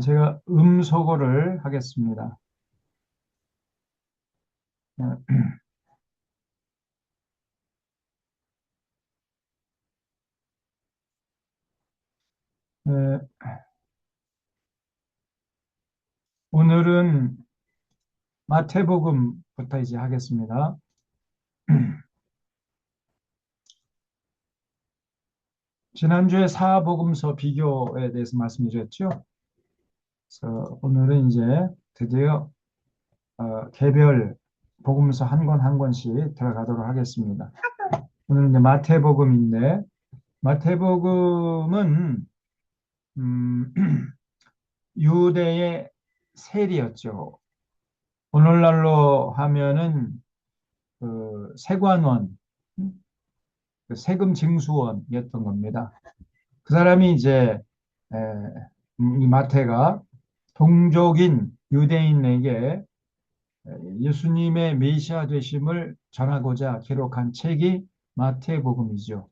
제가 음소거를 하겠습니다. 예, 오늘은 마태복음부터 이제 하겠습니다. 지난주에 사복음서 비교에 대해서 말씀드렸죠. 그래서 오늘은 이제 드디어 개별 복음서 한 권 한 권씩 들어가도록 하겠습니다. 오늘은 이제 마태복음인데, 마태복음은 음, 유대의 세리였죠. 오늘날로 하면은 그 세관원, 그 세금 징수원이었던 겁니다. 그 사람이 이제 에, 이 마태가 동족인 유대인에게 예수님의 메시아 되심을 전하고자 기록한 책이 마태복음이죠.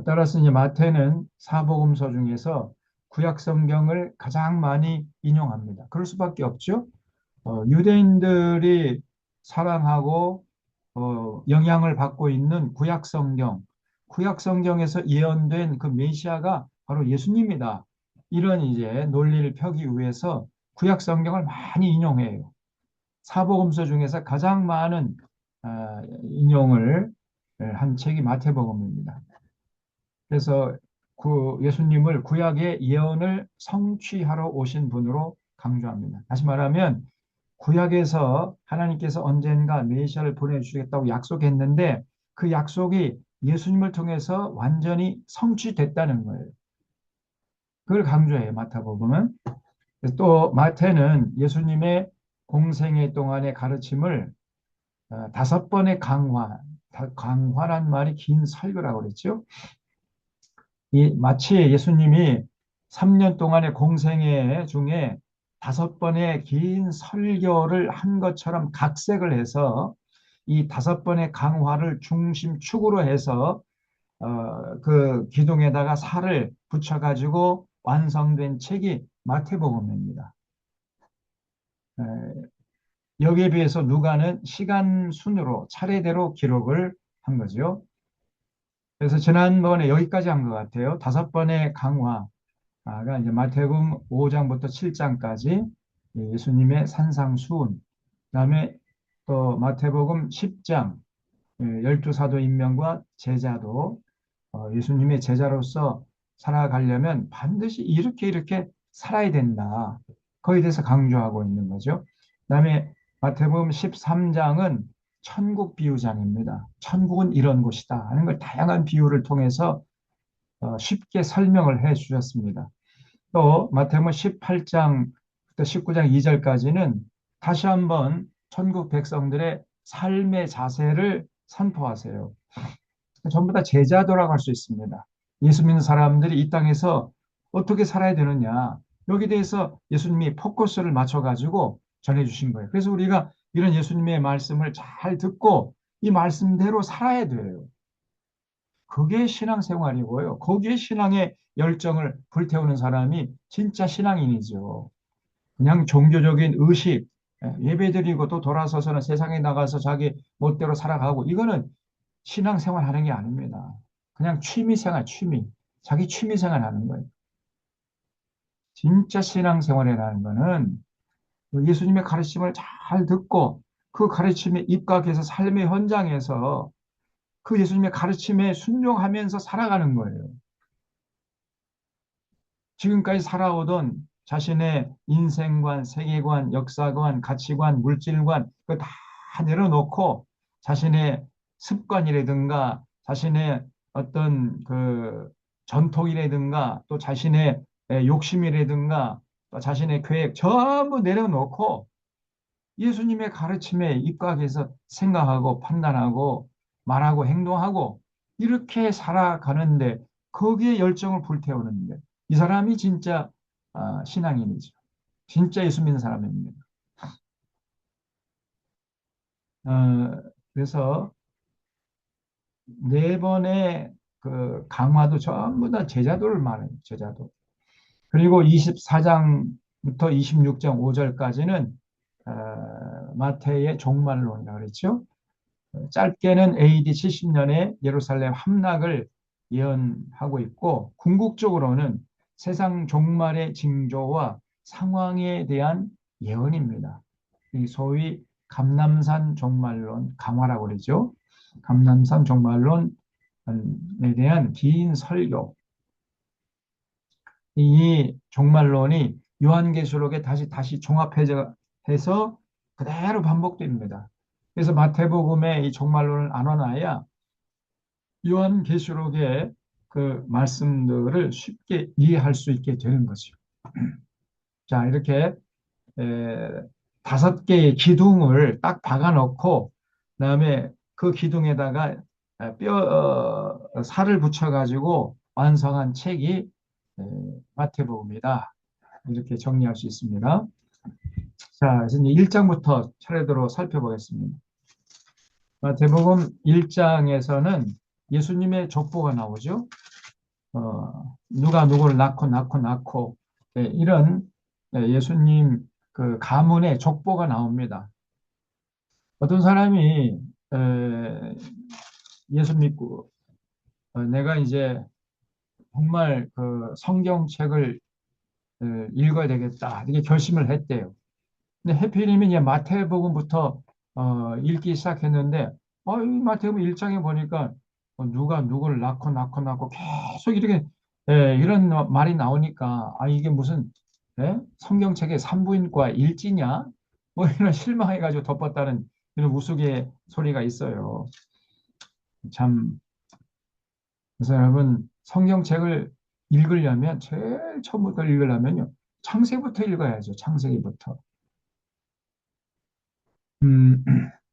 따라서 이제 마태는 사복음서 중에서 구약 성경을 가장 많이 인용합니다. 그럴 수밖에 없죠. 유대인들이 사랑하고 영향을 받고 있는 구약 성경, 구약 성경에서 예언된 그 메시아가 바로 예수님이다. 이런 이제 논리를 펴기 위해서 구약 성경을 많이 인용해요. 사복음서 중에서 가장 많은 인용을 한 책이 마태복음입니다. 그래서 그 예수님을 구약의 예언을 성취하러 오신 분으로 강조합니다. 다시 말하면 구약에서 하나님께서 언젠가 메시아를 보내주시겠다고 약속했는데 그 약속이 예수님을 통해서 완전히 성취됐다는 거예요. 그걸 강조해요, 마태복음은. 또 마태는 예수님의 공생애 동안의 가르침을 다섯 번의 강화란 말이 긴 설교라고 그랬죠. 마치 예수님이 3년 동안의 공생애 중에 다섯 번의 긴 설교를 한 것처럼 각색을 해서 이 다섯 번의 강화를 중심축으로 해서 그 기둥에다가 살을 붙여가지고 완성된 책이 마태복음입니다. 에, 여기에 비해서 누가는 시간 순으로 차례대로 기록을 한 거죠. 그래서 지난번에 여기까지 한 것 같아요. 다섯 번의 강화가 이제 마태복음 5장부터 7장까지 예수님의 산상수훈, 그다음에 또 마태복음 10장 열두 사도 임명과 제자도 예수님의 제자로서 살아가려면 반드시 이렇게 살아야 된다. 거기에 대해서 강조하고 있는 거죠. 그다음에 마태복음 13장은 천국 비유장입니다. 천국은 이런 곳이다 하는 걸 다양한 비유를 통해서 쉽게 설명을 해 주셨습니다. 또 마태복음 18장부터 19장 2절까지는 다시 한번 천국 백성들의 삶의 자세를 선포하세요. 전부 다 제자도라고 할 수 있습니다. 예수 믿는 사람들이 이 땅에서 어떻게 살아야 되느냐. 여기에 대해서 예수님이 포커스를 맞춰가지고 전해주신 거예요. 그래서 우리가 이런 예수님의 말씀을 잘 듣고 이 말씀대로 살아야 돼요. 그게 신앙생활이고요. 거기에 신앙의 열정을 불태우는 사람이 진짜 신앙인이죠. 그냥 종교적인 의식, 예배드리고 또 돌아서서는 세상에 나가서 자기 멋대로 살아가고 이거는 신앙생활 하는 게 아닙니다. 그냥 취미생활, 취미. 자기 취미생활 하는 거예요. 진짜 신앙생활이라는 거는 그 예수님의 가르침을 잘 듣고 그 가르침에 입각해서 삶의 현장에서 그 예수님의 가르침에 순종하면서 살아가는 거예요. 지금까지 살아오던 자신의 인생관, 세계관, 역사관, 가치관, 물질관, 그거 다 내려놓고 자신의 습관이라든가 자신의 어떤 그 전통이라든가 또 자신의 욕심이라든가 또 자신의 계획 전부 내려놓고 예수님의 가르침에 입각해서 생각하고 판단하고 말하고 행동하고 이렇게 살아가는데 거기에 열정을 불태우는데 이 사람이 진짜 신앙인이죠. 진짜 예수 믿는 사람입니다. 그래서 네 번의 그 강화도 전부 다 제자도를 말해요. 제자도. 그리고 24장부터 26장 5절까지는 마태의 종말론이라고 그랬죠. 짧게는 AD 70년에 예루살렘 함락을 예언하고 있고, 궁극적으로는 세상 종말의 징조와 상황에 대한 예언입니다. 이 소위 감남산 종말론, 감화라고 그러죠. 감남산 종말론에 대한 긴 설교. 이 종말론이 요한계시록에 다시 종합해서 해서 그대로 반복됩니다. 그래서 마태복음에 이 종말론을 안 넣어놔야 요한계시록의 그 말씀들을 쉽게 이해할 수 있게 되는 거죠. 자, 이렇게 에, 5개의 기둥을 딱 박아 넣고, 그다음에 그 기둥에다가 살을 붙여가지고 완성한 책이 마태복음이다. 이렇게 정리할 수 있습니다. 자, 그래서 이제 1장부터 차례대로 살펴보겠습니다. 마태복음 1장에서는 예수님의 족보가 나오죠. 누가 누구를 낳고 이런 예수님 그 가문의 족보가 나옵니다. 어떤 사람이 예수 믿고 내가 이제 정말 그 성경책을 읽어야 되겠다 이렇게 결심을 했대요. 근데 해필이면 이제 마태복음부터 읽기 시작했는데 이 마태복음 1장에 보니까 누가 누구를 낳고 계속 이렇게 이런 말이 나오니까 이게 무슨 성경책의 산부인과 일지냐? 뭐 이런 실망해가지고 덮었다는 이런 우스개 소리가 있어요. 참 그래서 여러분 성경책을 읽으려면 제일 처음부터 읽으려면요 창세기부터 읽어야죠. 창세기부터. 음,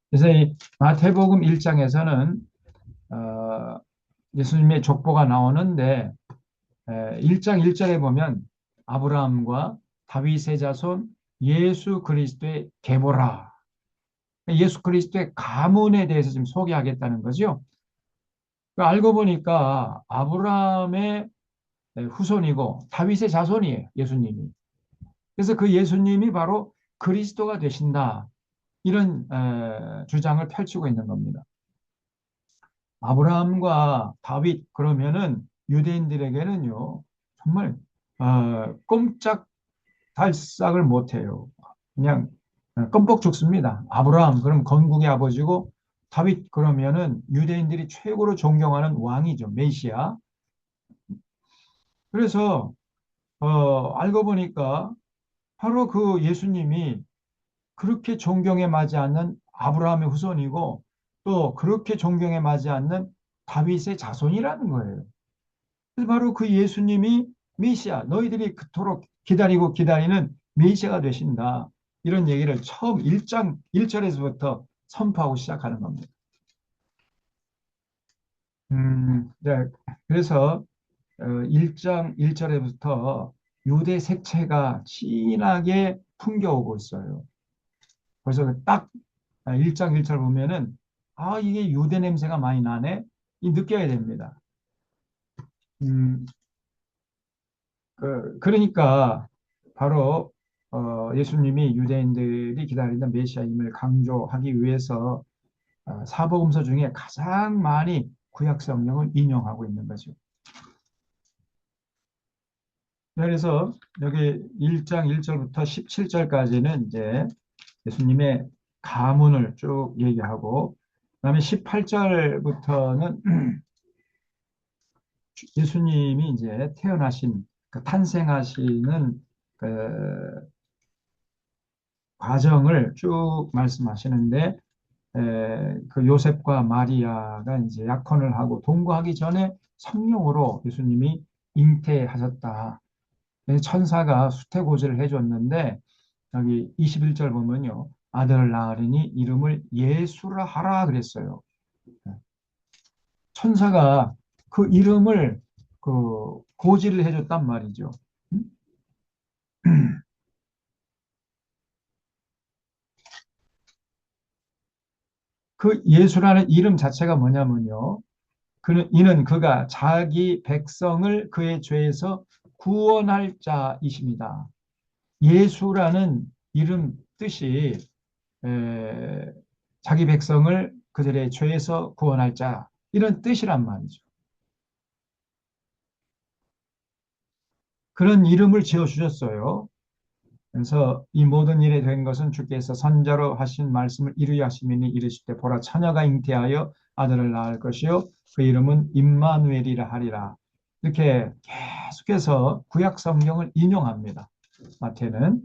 그래서 이 마태복음 1장에서는 예수님의 족보가 나오는데 1장 1절에 보면 아브라함과 다윗의 자손 예수 그리스도의 계보라. 예수 그리스도의 가문에 대해서 지금 소개하겠다는 거죠. 알고 보니까 아브라함의 후손이고 다윗의 자손이에요. 예수님이. 그래서 그 예수님이 바로 그리스도가 되신다. 이런 주장을 펼치고 있는 겁니다. 아브라함과 다윗 그러면은 유대인들에게는요 정말 꼼짝 달싹을 못해요. 그냥 껌뻑 죽습니다. 아브라함 그럼 건국의 아버지고 다윗 그러면은 유대인들이 최고로 존경하는 왕이죠. 메시아. 그래서 알고 보니까 바로 그 예수님이 그렇게 존경에 맞지 않는 아브라함의 후손이고 또 그렇게 존경에 맞지 않는 다윗의 자손이라는 거예요. 그래서 바로 그 예수님이 메시아, 너희들이 그토록 기다리고 기다리는 메시아가 되신다. 이런 얘기를 처음 1장 1절에서부터 선포하고 시작하는 겁니다. 네, 그래서 1장 1절에부터 유대 색채가 진하게 풍겨오고 있어요. 그래서 딱 1장 1절 보면은 이게 유대 냄새가 많이 나네. 이 느껴야 됩니다. 음, 그러니까 바로 예수님이 유대인들이 기다리는 메시아임을 강조하기 위해서 사복음서 중에 가장 많이 구약 성경을 인용하고 있는 거죠. 그래서 여기 1장 1절부터 17절까지는 이제 예수님의 가문을 쭉 얘기하고 그다음에 18절부터는 예수님이 이제 태어나신 탄생하시는 그 과정을 쭉 말씀하시는데 그 요셉과 마리아가 이제 약혼을 하고 동거하기 전에 성령으로 예수님이 잉태하셨다. 천사가 수태고지를 해줬는데 여기 21절 보면요. 아들을 낳으리니 이름을 예수라 하라 그랬어요. 천사가 그 이름을 그 고지를 해줬단 말이죠. 그 예수라는 이름 자체가 뭐냐면요. 이는 그가 자기 백성을 그의 죄에서 구원할 자이십니다. 예수라는 이름 뜻이 에, 자기 백성을 그들의 죄에서 구원할 자 이런 뜻이란 말이죠. 그런 이름을 지어 주셨어요. 그래서 이 모든 일에 된 것은 주께서 선자로 하신 말씀을 이루게 하심이니 이르실 때 보라 처녀가 잉태하여 아들을 낳을 것이요 그 이름은 임마누엘이라 하리라. 이렇게 계속해서 구약 성경을 인용합니다. 마태는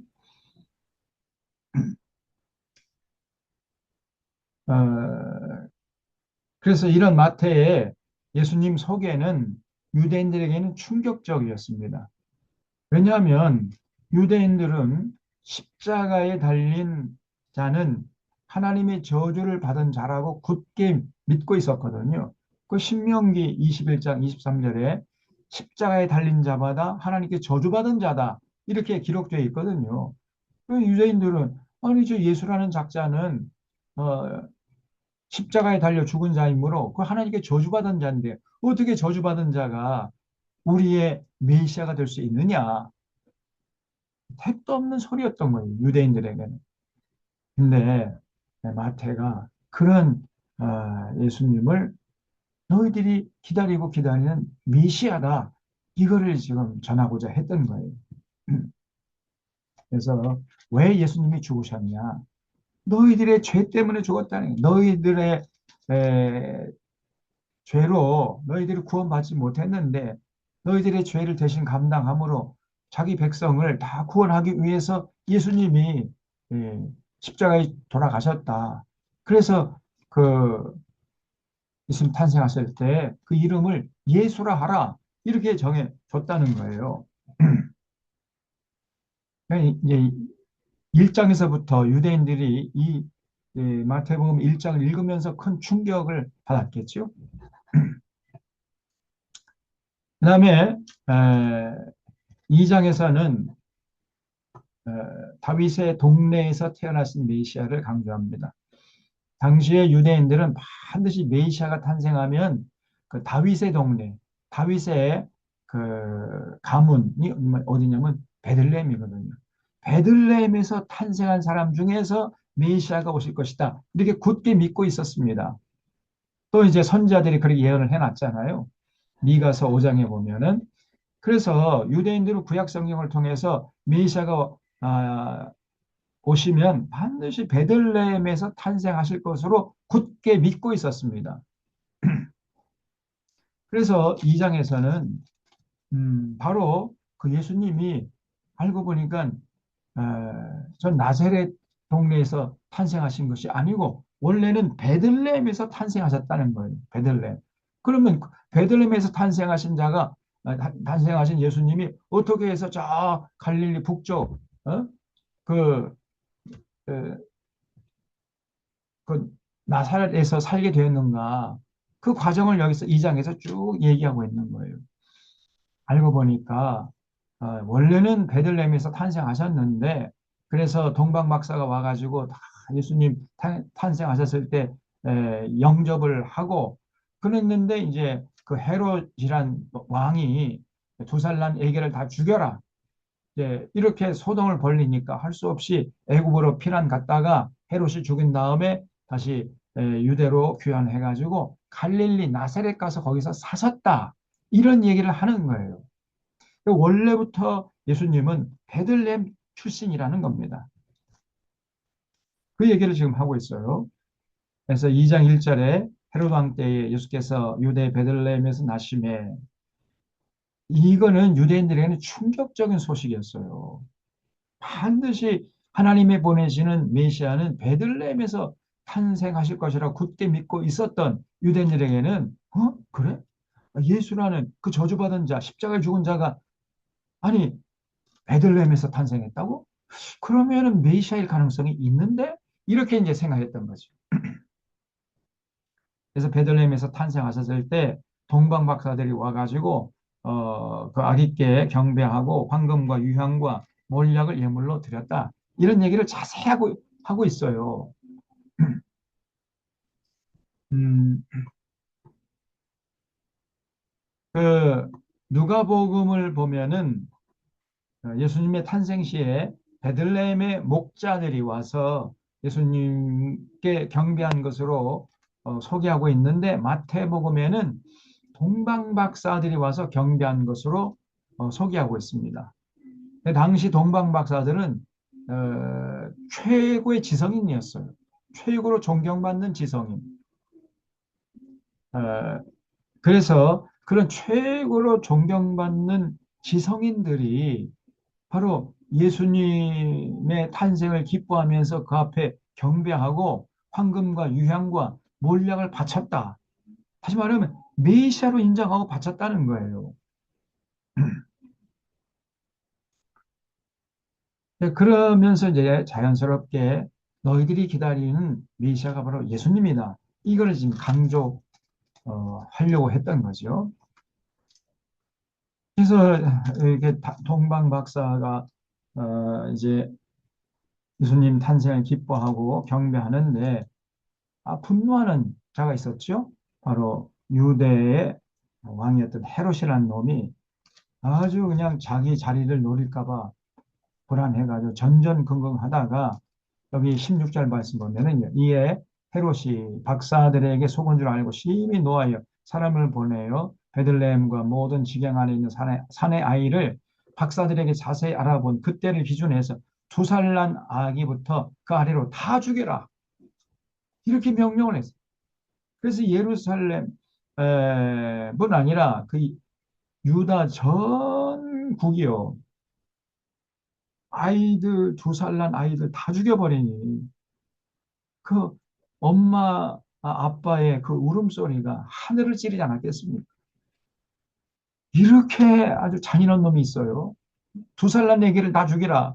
어, 그래서 이런 마태의 예수님 소개는 유대인들에게는 충격적이었습니다. 왜냐하면 유대인들은 십자가에 달린 자는 하나님의 저주를 받은 자라고 굳게 믿고 있었거든요. 그 신명기 21장 23절에 십자가에 달린 자마다 하나님께 저주받은 자다. 이렇게 기록되어 있거든요. 그 유대인들은 아니 저 예수라는 작자는 어, 십자가에 달려 죽은 자이므로 그 하나님께 저주받은 자인데 어떻게 저주받은 자가 우리의 메시아가 될 수 있느냐? 택도 없는 소리였던 거예요. 유대인들에게는. 근데 마태가 그런 예수님을 너희들이 기다리고 기다리는 메시아다. 이거를 지금 전하고자 했던 거예요. 그래서 왜 예수님이 죽으셨냐? 너희들의 죄 때문에 죽었다는 거예요. 너희들의 죄로 너희들이 구원받지 못했는데 너희들의 죄를 대신 감당함으로 자기 백성을 다 구원하기 위해서 예수님이 예, 십자가에 돌아가셨다. 그래서 그 예수님 탄생하실 때 그 이름을 예수라 하라 이렇게 정해 줬다는 거예요. 그러니까 이제 1장에서부터 유대인들이 이 마태복음 1장을 읽으면서 큰 충격을 받았겠죠. 그다음에 2장에서는 다윗의 동네에서 태어나신 메시아를 강조합니다. 당시의 유대인들은 반드시 메시아가 탄생하면 그 다윗의 동네, 다윗의 그 가문이 어디냐면 베들레헴이거든요. 베들레헴에서 탄생한 사람 중에서 메시아가 오실 것이다. 이렇게 굳게 믿고 있었습니다. 또 이제 선지자들이 그렇게 예언을 해놨잖아요. 미가서 5장에 보면은 그래서 유대인들은 구약 성경을 통해서 메시아가 오시면 반드시 베들레헴에서 탄생하실 것으로 굳게 믿고 있었습니다. 그래서 2장에서는 바로 그 예수님이 알고 보니까 전 나사렛 동네에서 탄생하신 것이 아니고 원래는 베들레헴에서 탄생하셨다는 거예요. 베들레헴. 그러면 베들레헴에서 탄생하신 자가 탄생하신 예수님이 어떻게 해서 저 갈릴리 북쪽 그, 그, 그 나사렛에서 살게 되었는가? 그 과정을 여기서 2장에서 쭉 얘기하고 있는 거예요. 알고 보니까 원래는 베들레헴에서 탄생하셨는데 그래서 동방 박사가 와가지고 다 예수님 탄생하셨을 때 영접을 하고 그랬는데 이제 그 헤롯이란 왕이 두 살 난 애기를 다 죽여라. 이제 이렇게 소동을 벌리니까 할 수 없이 애굽으로 피난 갔다가 헤롯이 죽인 다음에 다시 유대로 귀환해가지고 갈릴리 나사렛 가서 거기서 사셨다. 이런 얘기를 하는 거예요. 원래부터 예수님은 베들레헴 출신이라는 겁니다. 그 얘기를 지금 하고 있어요. 그래서 2장 1절에 헤롯 왕 때에 예수께서 유대 베들레헴에서 나심에 이거는 유대인들에게는 충격적인 소식이었어요. 반드시 하나님이 보내시는 메시아는 베들레헴에서 탄생하실 것이라 굳게 믿고 있었던 유대인들에게는 그래? 예수라는 그 저주받은 자, 십자가에 죽은 자가 아니 베들레헴에서 탄생했다고? 그러면은 메시아일 가능성이 있는데 이렇게 이제 생각했던 거죠. 그래서 베들레헴에서 탄생하셨을 때 동방 박사들이 와가지고 그 아기께 경배하고 황금과 유향과 몰약을 예물로 드렸다. 이런 얘기를 자세히 하고 있어요. 음, 그 누가복음을 보면은 예수님의 탄생 시에 베들레헴의 목자들이 와서 예수님께 경배한 것으로 소개하고 있는데, 마태복음에는 동방박사들이 와서 경배한 것으로 소개하고 있습니다. 당시 동방박사들은 최고의 지성인이었어요. 최고로 존경받는 지성인. 어, 그래서 그런 최고로 존경받는 지성인들이 바로 예수님의 탄생을 기뻐하면서 그 앞에 경배하고 황금과 유향과 몰약을 바쳤다. 다시 말하면 메시아로 인정하고 바쳤다는 거예요. 그러면서 이제 자연스럽게 너희들이 기다리는 메시아가 바로 예수님이다. 이걸 지금 강조하려고 했던 거죠. 그래서 이렇게 동방 박사가 이제 예수님 탄생을 기뻐하고 경배하는데, 분노하는 자가 있었죠. 바로 유대의 왕이었던 헤롯이라는 놈이 아주 그냥 자기 자리를 노릴까 봐 불안해가지고 전전긍긍하다가, 여기 16절 말씀 보면은 이에 헤롯이 박사들에게 속은 줄 알고 심히 노하여 사람을 보내요 베들레헴과 모든 지경 안에 있는 산의 아이를 박사들에게 자세히 알아본 그때를 기준해서 2살 난 아기부터 그 아래로 다 죽여라, 이렇게 명령을 했어요. 그래서 예루살렘 뿐 아니라 그 유다 전국이요, 아이들 2살 난 아이들 다 죽여버리니 그 엄마 아빠의 그 울음소리가 하늘을 찌르지 않았겠습니까? 이렇게 아주 잔인한 놈이 있어요. 2살 난 애기를 다 죽이라.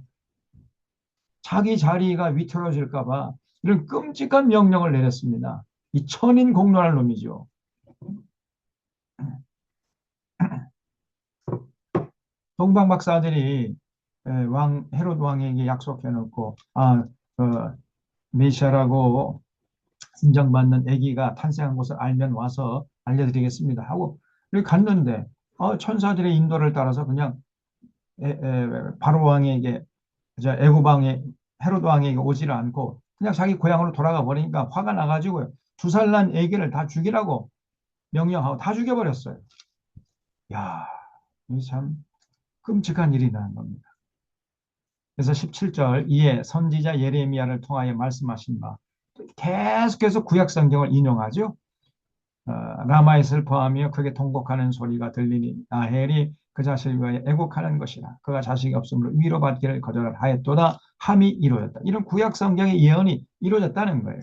자기 자리가 위태로워질까 봐 이런 끔찍한 명령을 내렸습니다. 이 천인공노할 놈이죠. 동방박사들이 헤롯 왕에게 약속해 놓고, 메시아라고 인정받는 아기가 탄생한 것을 알면 와서 알려드리겠습니다 하고 여기 갔는데, 천사들의 인도를 따라서 그냥 바로 왕에게, 애굽 왕의 헤롯 왕에게 오지를 않고 그냥 자기 고향으로 돌아가 버리니까 화가 나가지고 2살 난 아기를 다 죽이라고 명령하고 다 죽여버렸어요. 야, 이 참 끔찍한 일이 나는 겁니다. 그래서 17절 이에 선지자 예레미야를 통하여 말씀하신 바, 계속해서 구약 성경을 인용하죠. 라마에 슬퍼하며 크게 통곡하는 소리가 들리니 라헬이 그 자식을 위하여 애곡하는 것이라. 그가 자식이 없으므로 위로받기를 거절하였도다 함이 이루어졌다. 이런 구약 성경의 예언이 이루어졌다는 거예요.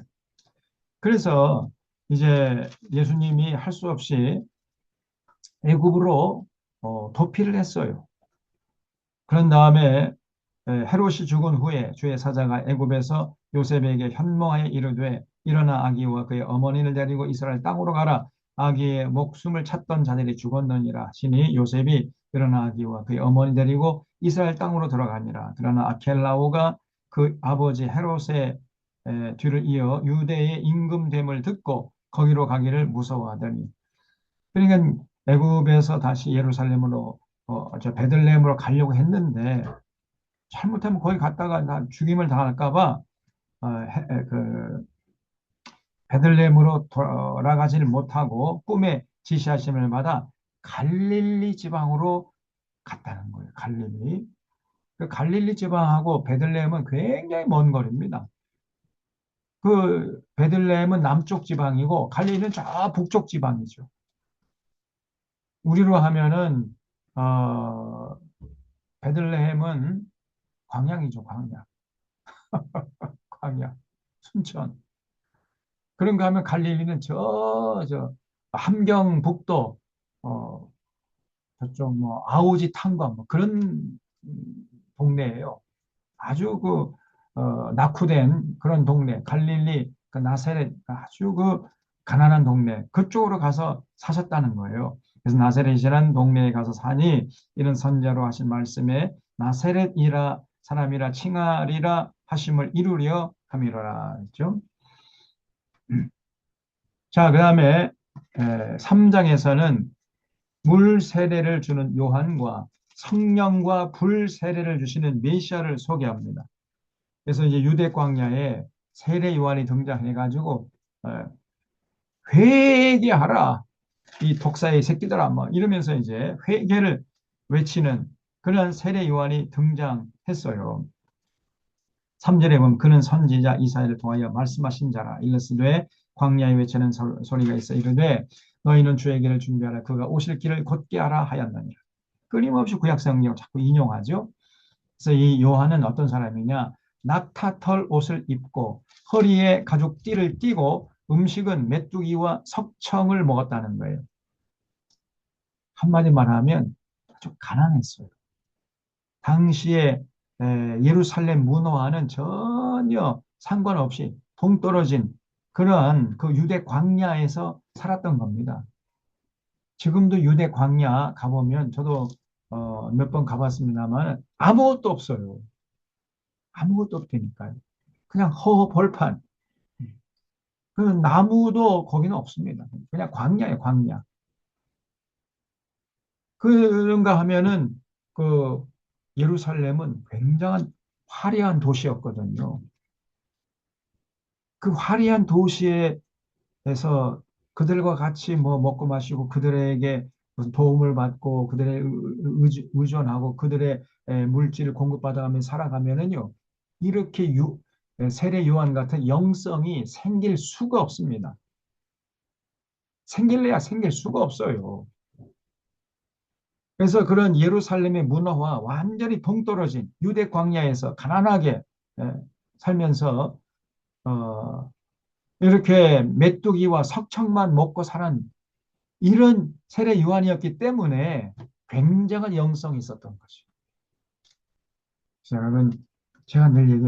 그래서 이제 예수님이 할 수 없이 애굽으로 도피를 했어요. 그런 다음에 헤롯이 죽은 후에 주의 사자가 애굽에서 요셉에게 현몽하여 이르되 일어나 아기와 그의 어머니를 데리고 이스라엘 땅으로 가라. 아기의 목숨을 찾던 자들이 죽었느니라 하시니 요셉이 일어나 아기와 그의 어머니 데리고 이스라엘 땅으로 들어가니라. 그러나 아켈라오가 그 아버지 헤롯의 뒤를 이어 유대의 임금됨을 듣고 거기로 가기를 무서워하더니, 그러니까 애굽에서 다시 예루살렘으로 베들레헴으로 가려고 했는데, 잘못하면 거기 갔다가 나 죽임을 당할까 봐 그 베들레헴으로 돌아가지를 못하고 꿈에 지시하심을 받아 갈릴리 지방으로 갔다는 거예요. 갈릴리. 그 갈릴리 지방하고 베들레헴은 굉장히 먼 거리입니다. 그 베들레헴은 남쪽 지방이고 갈릴리는 저 북쪽 지방이죠. 우리로 하면은 베들레헴은 광양이죠, 광양. 광양. 순천. 그런가 하면 갈릴리는 함경북도, 어, 저쪽 뭐 아오지 탄광 뭐 그런 동네예요. 아주 낙후된 그런 동네, 갈릴리, 그 나사렛, 아주 가난한 동네, 그쪽으로 가서 사셨다는 거예요. 그래서 나사렛이라는 동네에 가서 사니 이런 선자로 하신 말씀에 나사렛이라 사람이라 칭하리라 하심을 이루려 함이로라 했죠. 자, 그 다음에 3장에서는 물 세례를 주는 요한과 성령과 불 세례를 주시는 메시아를 소개합니다. 그래서 이제 유대 광야에 세례 요한이 등장해가지고 회개하라 이 독사의 새끼들아 뭐 이러면서 이제 회개를 외치는 그런 세례 요한이 등장했어요. 3절에 보면 그는 선지자 이사야를 통하여 말씀하신 자라 일러스되 광야에 외치는 소리가 있어 이르되 너희는 주의 길을 준비하라 그가 오실 길을 곧게 하라 하였느니라. 끊임없이 구약 성경 자꾸 인용하죠. 그래서 이 요한은 어떤 사람이냐? 낙타털 옷을 입고 허리에 가죽 띠를 띠고 음식은 메뚜기와 석청을 먹었다는 거예요. 한마디 말하면 아주 가난했어요. 당시에 예루살렘 문화와는 전혀 상관없이 동떨어진 그러한 그 유대 광야에서 살았던 겁니다. 지금도 유대 광야 가보면 저도 몇 번 가봤습니다만 아무것도 없어요. 아무것도 없다니까요. 그냥 허허 벌판. 그 나무도 거기는 없습니다. 그냥 광야예요, 광야. 그런가 하면은 그 예루살렘은 굉장한 화려한 도시였거든요. 그 화려한 도시에서 그들과 같이 뭐 먹고 마시고 그들에게 무슨 도움을 받고 그들의 의존하고 그들의 물질을 공급받아가며 살아가면은요 이렇게 세례 요한 같은 영성이 생길 수가 없습니다. 생길래야 생길 수가 없어요. 그래서 그런 예루살렘의 문화와 완전히 동떨어진 유대 광야에서 가난하게 예, 살면서 어, 이렇게 메뚜기와 석청만 먹고 사는 이런 세례 요한이었기 때문에 굉장한 영성이 있었던 것이죠. 여러분, 제가 늘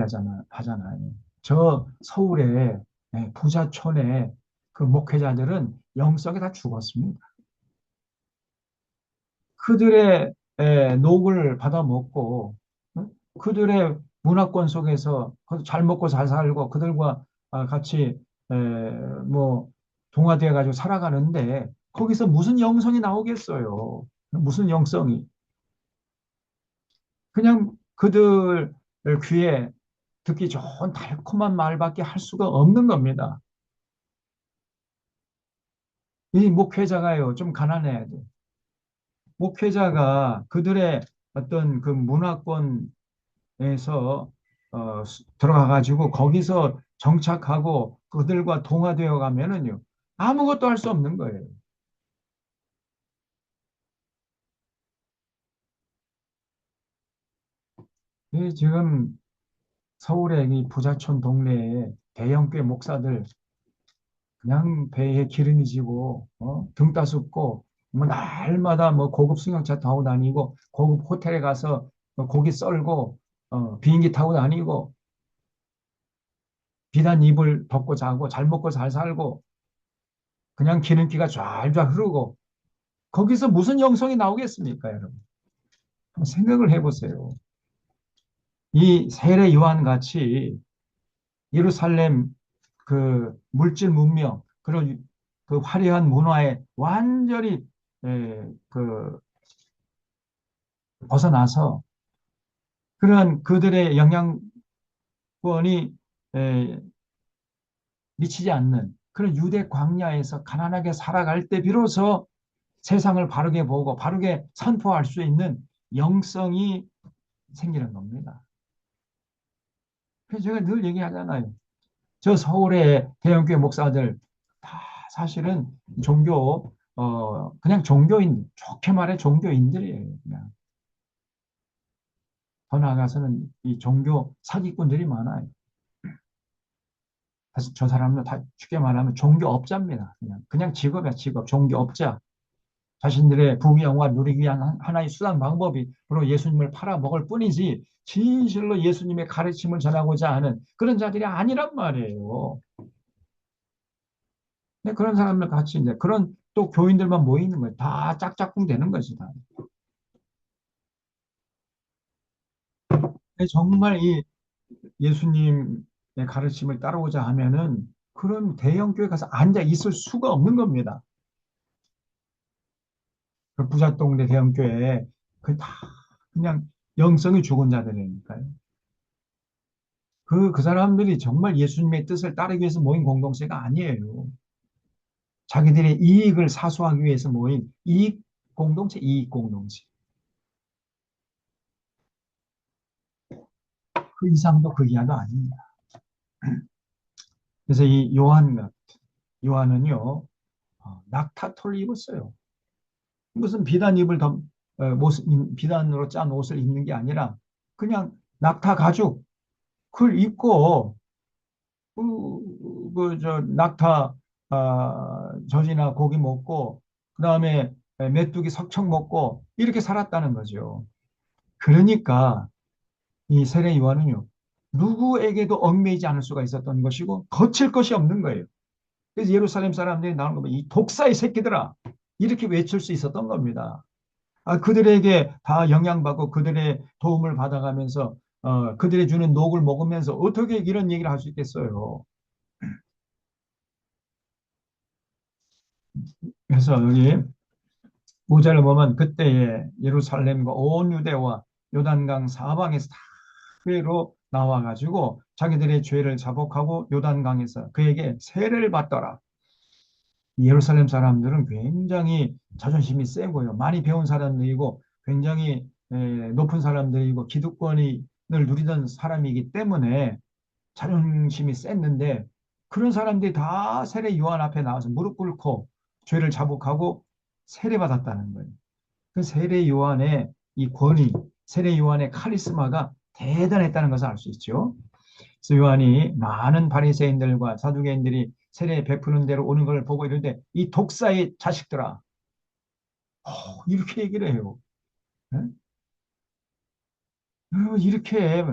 하잖아요. 저 서울의 부자촌의 그 목회자들은 영성이 다 죽었습니다. 그들의 녹을 받아먹고 그들의 문화권 속에서 잘 먹고 잘 살고 그들과 같이 뭐 동화되어 가지고 살아가는데 거기서 무슨 영성이 나오겠어요? 무슨 영성이? 그냥 그들 귀에 듣기 좋은 달콤한 말밖에 할 수가 없는 겁니다. 이 목회자가요, 좀 가난해야 돼. 목회자가 그들의 어떤 그 문화권에서 들어가 가지고 거기서 정착하고 그들과 동화되어 가면은요 아무것도 할 수 없는 거예요. 이 지금 서울의 이 부자촌 동네에 대형교회 목사들 그냥 배에 기름이 지고 등 따숩고 뭐 날마다 뭐 고급 승용차 타고 다니고 고급 호텔에 가서 고기 썰고 비행기 타고 다니고 비단 이불 덮고 자고 잘 먹고 잘 살고 그냥 기름기가 쫙쫙 흐르고 거기서 무슨 영성이 나오겠습니까, 여러분? 한번 생각을 해보세요. 이 세례 요한 같이 예루살렘 그 물질 문명 그런 그 화려한 문화에 완전히 그 벗어나서 그런 그들의 영향권이 에, 미치지 않는 그런 유대 광야에서 가난하게 살아갈 때 비로소 세상을 바르게 보고 바르게 선포할 수 있는 영성이 생기는 겁니다. 그래서 제가 늘 얘기하잖아요. 저 서울의 대형교회 목사들 다 사실은 그냥 종교인, 좋게 말해 종교인들이에요. 그냥. 더 나아가서는 이 종교 사기꾼들이 많아요. 그래서 저 사람은 다 쉽게 말하면 종교업자입니다. 그냥 직업이야, 직업, 종교업자. 자신들의 부귀영화 누리기 위한 하나의 수단 방법이 바로 예수님을 팔아먹을 뿐이지 진실로 예수님의 가르침을 전하고자 하는 그런 자들이 아니란 말이에요. 근데 그런 사람들 같이 이제 그런 또 교인들만 모이는 거예요. 다 짝짝꿍 되는 거지. 다. 정말 이 예수님의 가르침을 따르고자 하면은 그런 대형 교회 가서 앉아 있을 수가 없는 겁니다. 그 부잣동네 대형교회에 그 다 그냥 영성이 죽은 자들이니까요. 그 사람들이 정말 예수님의 뜻을 따르기 위해서 모인 공동체가 아니에요. 자기들의 이익을 사수하기 위해서 모인 이익 공동체, 이익 공동체. 그 이상도 그 이하도 아닙니다. 그래서 이 요한은요, 낙타털을 입었어요. 무슨 비단으로 짠 옷을 입는 게 아니라 그냥 낙타 가죽, 그걸 입고, 낙타, 젖이나 고기 먹고, 그 다음에 메뚜기 석청 먹고, 이렇게 살았다는 거죠. 그러니까 이 세례 요한은요, 누구에게도 얽매이지 않을 수가 있었던 것이고, 거칠 것이 없는 거예요. 그래서 예루살렘 사람들이 나오는 거 보면 이 독사의 새끼들아! 이렇게 외칠 수 있었던 겁니다. 그들에게 다 영향받고 그들의 도움을 받아가면서 그들이 주는 녹을 먹으면서 어떻게 이런 얘기를 할 수 있겠어요. 그래서 여기 5절을 보면 그때에 예루살렘과 온 유대와 요단강 사방에서 다 교회로 나와가지고 자기들의 죄를 자복하고 요단강에서 그에게 세례를 받더라. 예루살렘 사람들은 굉장히 자존심이 세고요. 많이 배운 사람들이고 굉장히 높은 사람들이고 기득권을 누리던 사람이기 때문에 자존심이 셌는데 그런 사람들이 다 세례 요한 앞에 나와서 무릎 꿇고 죄를 자복하고 세례받았다는 거예요. 그 세례 요한의 이 권위, 세례 요한의 카리스마가 대단했다는 것을 알 수 있죠. 그래서 요한이 많은 바리새인들과 사두개인들이 세례 베푸는 대로 오는 걸 보고 이러는데 이 독사의 자식들아, 이렇게 얘기를 해요. 네? 이렇게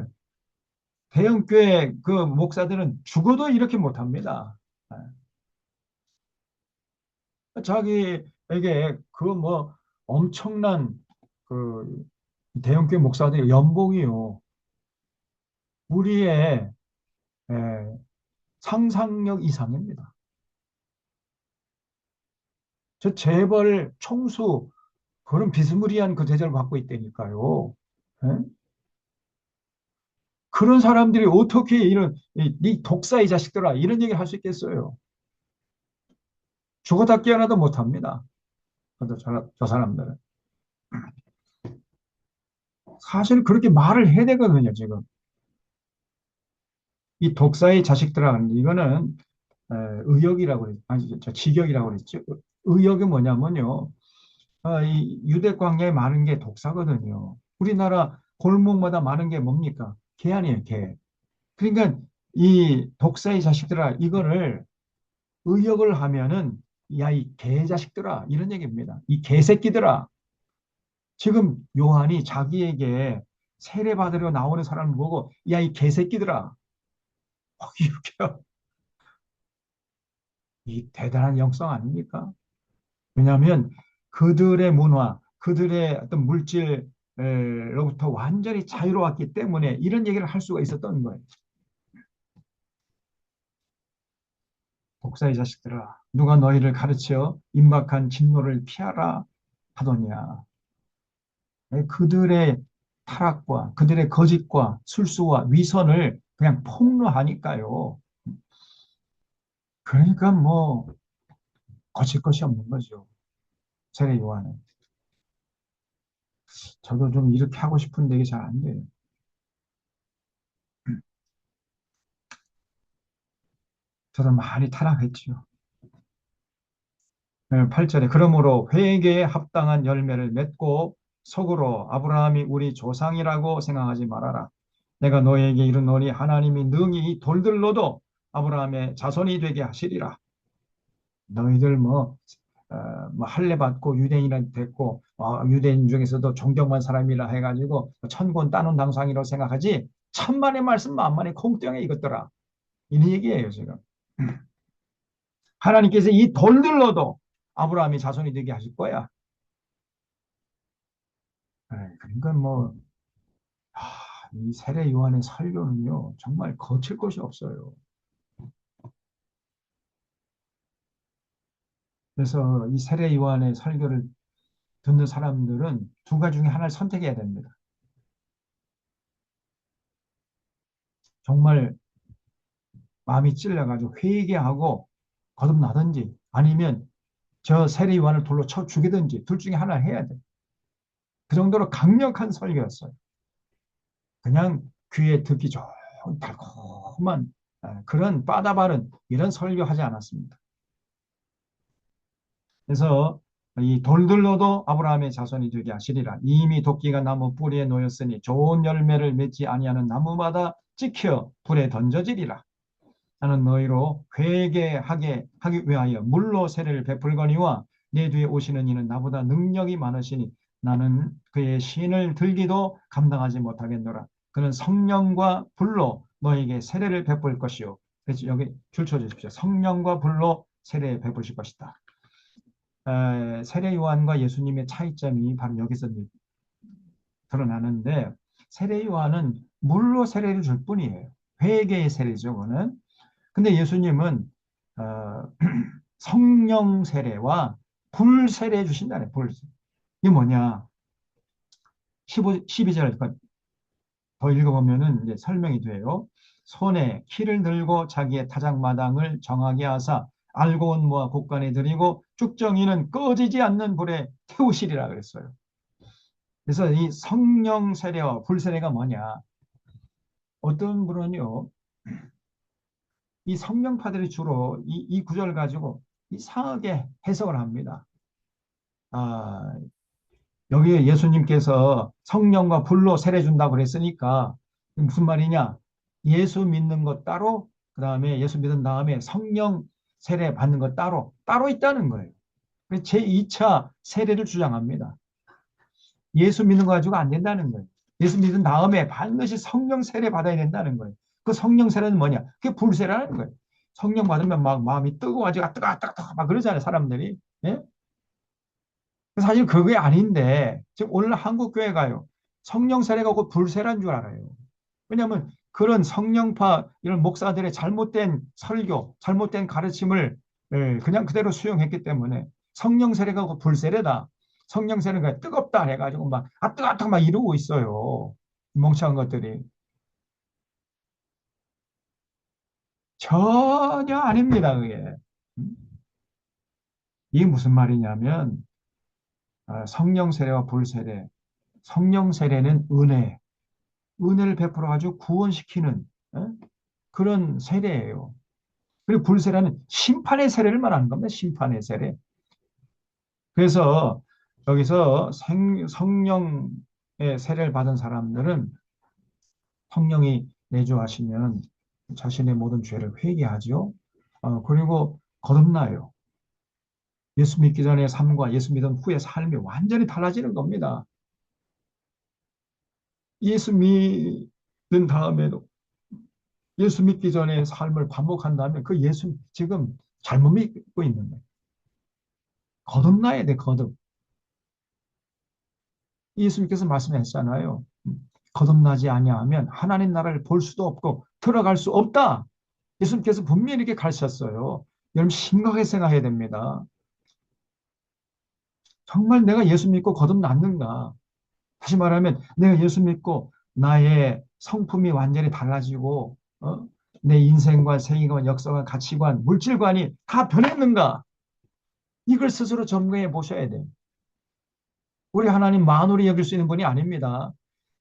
대형교회 그 목사들은 죽어도 이렇게 못합니다. 자기에게 그 뭐 엄청난 그 대형교회 목사들의 연봉이요. 우리의 에, 상상력 이상입니다. 저 재벌 총수 그런 비스무리한 그 대접을 받고 있다니까요. 에? 그런 사람들이 어떻게 이 독사의 자식들아 이런 얘기를 할 수 있겠어요. 죽어다 깨어나도 못합니다. 저 사람들은. 사실 그렇게 말을 해야 되거든요, 지금. 이 독사의 자식들아, 이거는 의역이라고 아니, 직역이라고 그랬죠. 의역이 뭐냐면요. 이 유대 광야에 많은 게 독사거든요. 우리나라 골목마다 많은 게 뭡니까? 개 아니에요, 개. 그러니까 이 독사의 자식들아, 이거를 의역을 하면은 야, 이 개자식들아, 이런 얘기입니다. 이 개새끼들아. 지금 요한이 자기에게 세례받으러 나오는 사람을 보고 야, 이 개새끼들아. 이렇게 이 대단한 영성 아닙니까? 왜냐하면 그들의 문화, 그들의 어떤 물질로부터 완전히 자유로웠기 때문에 이런 얘기를 할 수가 있었던 거예요. 독사의 자식들아, 누가 너희를 가르쳐 임박한 진노를 피하라 하더냐. 그들의 타락과 그들의 거짓과 술수와 위선을 그냥 폭로하니까요. 그러니까 뭐 거칠 것이 없는 거죠. 세례 요한은. 저도 좀 이렇게 하고 싶은데 이게 잘 안 돼요. 저도 많이 타락했죠. 8절에 그러므로 회개에 합당한 열매를 맺고 속으로 아브라함이 우리 조상이라고 생각하지 말아라. 내가 너에게 이르노니 하나님이 능히 이 돌들로도 아브라함의 자손이 되게 하시리라. 너희들 뭐 할례 받고 유대인이 됐고 유대인 중에서도 존경만 사람이라 해가지고 천군 따놓은 당상이라고 생각하지 천만의 말씀 만만의 콩떡에 이것더라. 이런 얘기예요 지금. 하나님께서 이 돌들로도 아브라함이 자손이 되게 하실 거야. 그러니까 이 세례 요한의 설교는요, 정말 거칠 것이 없어요. 그래서 이 세례 요한의 설교를 듣는 사람들은 두 가지 중에 하나를 선택해야 됩니다. 정말 마음이 찔려가지고 회개하고 거듭나든지 아니면 저 세례요한을 돌로 쳐 죽이든지 둘 중에 하나를 해야 돼. 그 정도로 강력한 설교였어요. 그냥 귀에 듣기 좋은 달콤한 그런 빠다바른 이런 설교하지 않았습니다. 그래서 이 돌들로도 아브라함의 자손이 되게 하시리라. 이미 도끼가 나무 뿌리에 놓였으니 좋은 열매를 맺지 아니하는 나무마다 찍혀 불에 던져지리라. 나는 너희로 회개하게 하기 위하여 물로 세례를 베풀거니와 내 뒤에 오시는 이는 나보다 능력이 많으시니 나는 그의 신을 들기도 감당하지 못하겠노라. 그는 성령과 불로 너에게 세례를 베풀 것이요. 그래서 여기 줄 쳐주십시오. 성령과 불로 세례 베푸실 것이다. 세례 요한과 예수님의 차이점이 바로 여기서 드러나는데 세례 요한은 물로 세례를 줄 뿐이에요. 회개의 세례죠, 그거는. 근데 예수님은 어, 성령 세례와 불 세례 주신다네. 불. 이게 뭐냐? 12절 더 읽어보면은 이제 설명이 돼요. 손에 키를 들고 자기의 타작마당을 정하게 하사 알고 온 모아 곳간에 들이고 쭉정이는 꺼지지 않는 불에 태우시리라 그랬어요. 그래서 이 성령 세례와 불 세례가 뭐냐? 어떤 분은요, 이 성령파들이 주로 이 구절을 가지고 이상하게 해석을 합니다. 아, 여기에 예수님께서 성령과 불로 세례 준다고 그랬으니까 무슨 말이냐? 예수 믿는 것 따로, 그 다음에 예수 믿은 다음에 성령 세례 받는 것 따로 있다는 거예요. 제2차 세례를 주장합니다. 예수 믿는 거 가지고 안 된다는 거예요. 예수 믿은 다음에 반드시 성령 세례 받아야 된다는 거예요. 그 성령 세례는 뭐냐? 그게 불세라는 거예요. 성령 받으면 막 마음이 뜨거워가지고 뜨거 막 그러잖아요, 사람들이. 예? 사실 그게 아닌데 지금 오늘 한국 교회 가요. 성령 세례가 곧 불세란 줄 알아요. 왜냐하면 그런 성령파 이런 목사들의 잘못된 설교, 잘못된 가르침을 그냥 그대로 수용했기 때문에 성령 세례가 곧 불세례다. 성령 세례가 뜨겁다 해가지고 막 뜨겁다 막 이러고 있어요. 멍청한 것들이. 전혀 아닙니다, 그게. 이게 무슨 말이냐면 성령 세례와 불세례. 성령 세례는 은혜를 베풀어 가지고 구원시키는 그런 세례예요. 그리고 불세례는 심판의 세례를 말하는 겁니다. 심판의 세례. 그래서 여기서 성령의 세례를 받은 사람들은 성령이 내주하시면 자신의 모든 죄를 회개하죠. 그리고 거듭나요. 예수 믿기 전의 삶과 예수 믿은 후의 삶이 완전히 달라지는 겁니다. 예수 믿는 다음에도 예수 믿기 전에 삶을 반복한다면 그 예수 지금 잘못 믿고 있는 거예요. 거듭나야 돼, 거듭. 예수님께서 말씀하셨잖아요. 거듭나지 아니하면 하나님 나라를 볼 수도 없고 들어갈 수 없다. 예수님께서 분명히 이렇게 가르쳤어요. 여러분 심각하게 생각해야 됩니다. 정말 내가 예수 믿고 거듭났는가? 다시 말하면 내가 예수 믿고 나의 성품이 완전히 달라지고 내 인생관, 세계관, 역사관, 가치관, 물질관이 다 변했는가? 이걸 스스로 점검해 보셔야 돼요. 우리 하나님 만홀히 여길 수 있는 분이 아닙니다.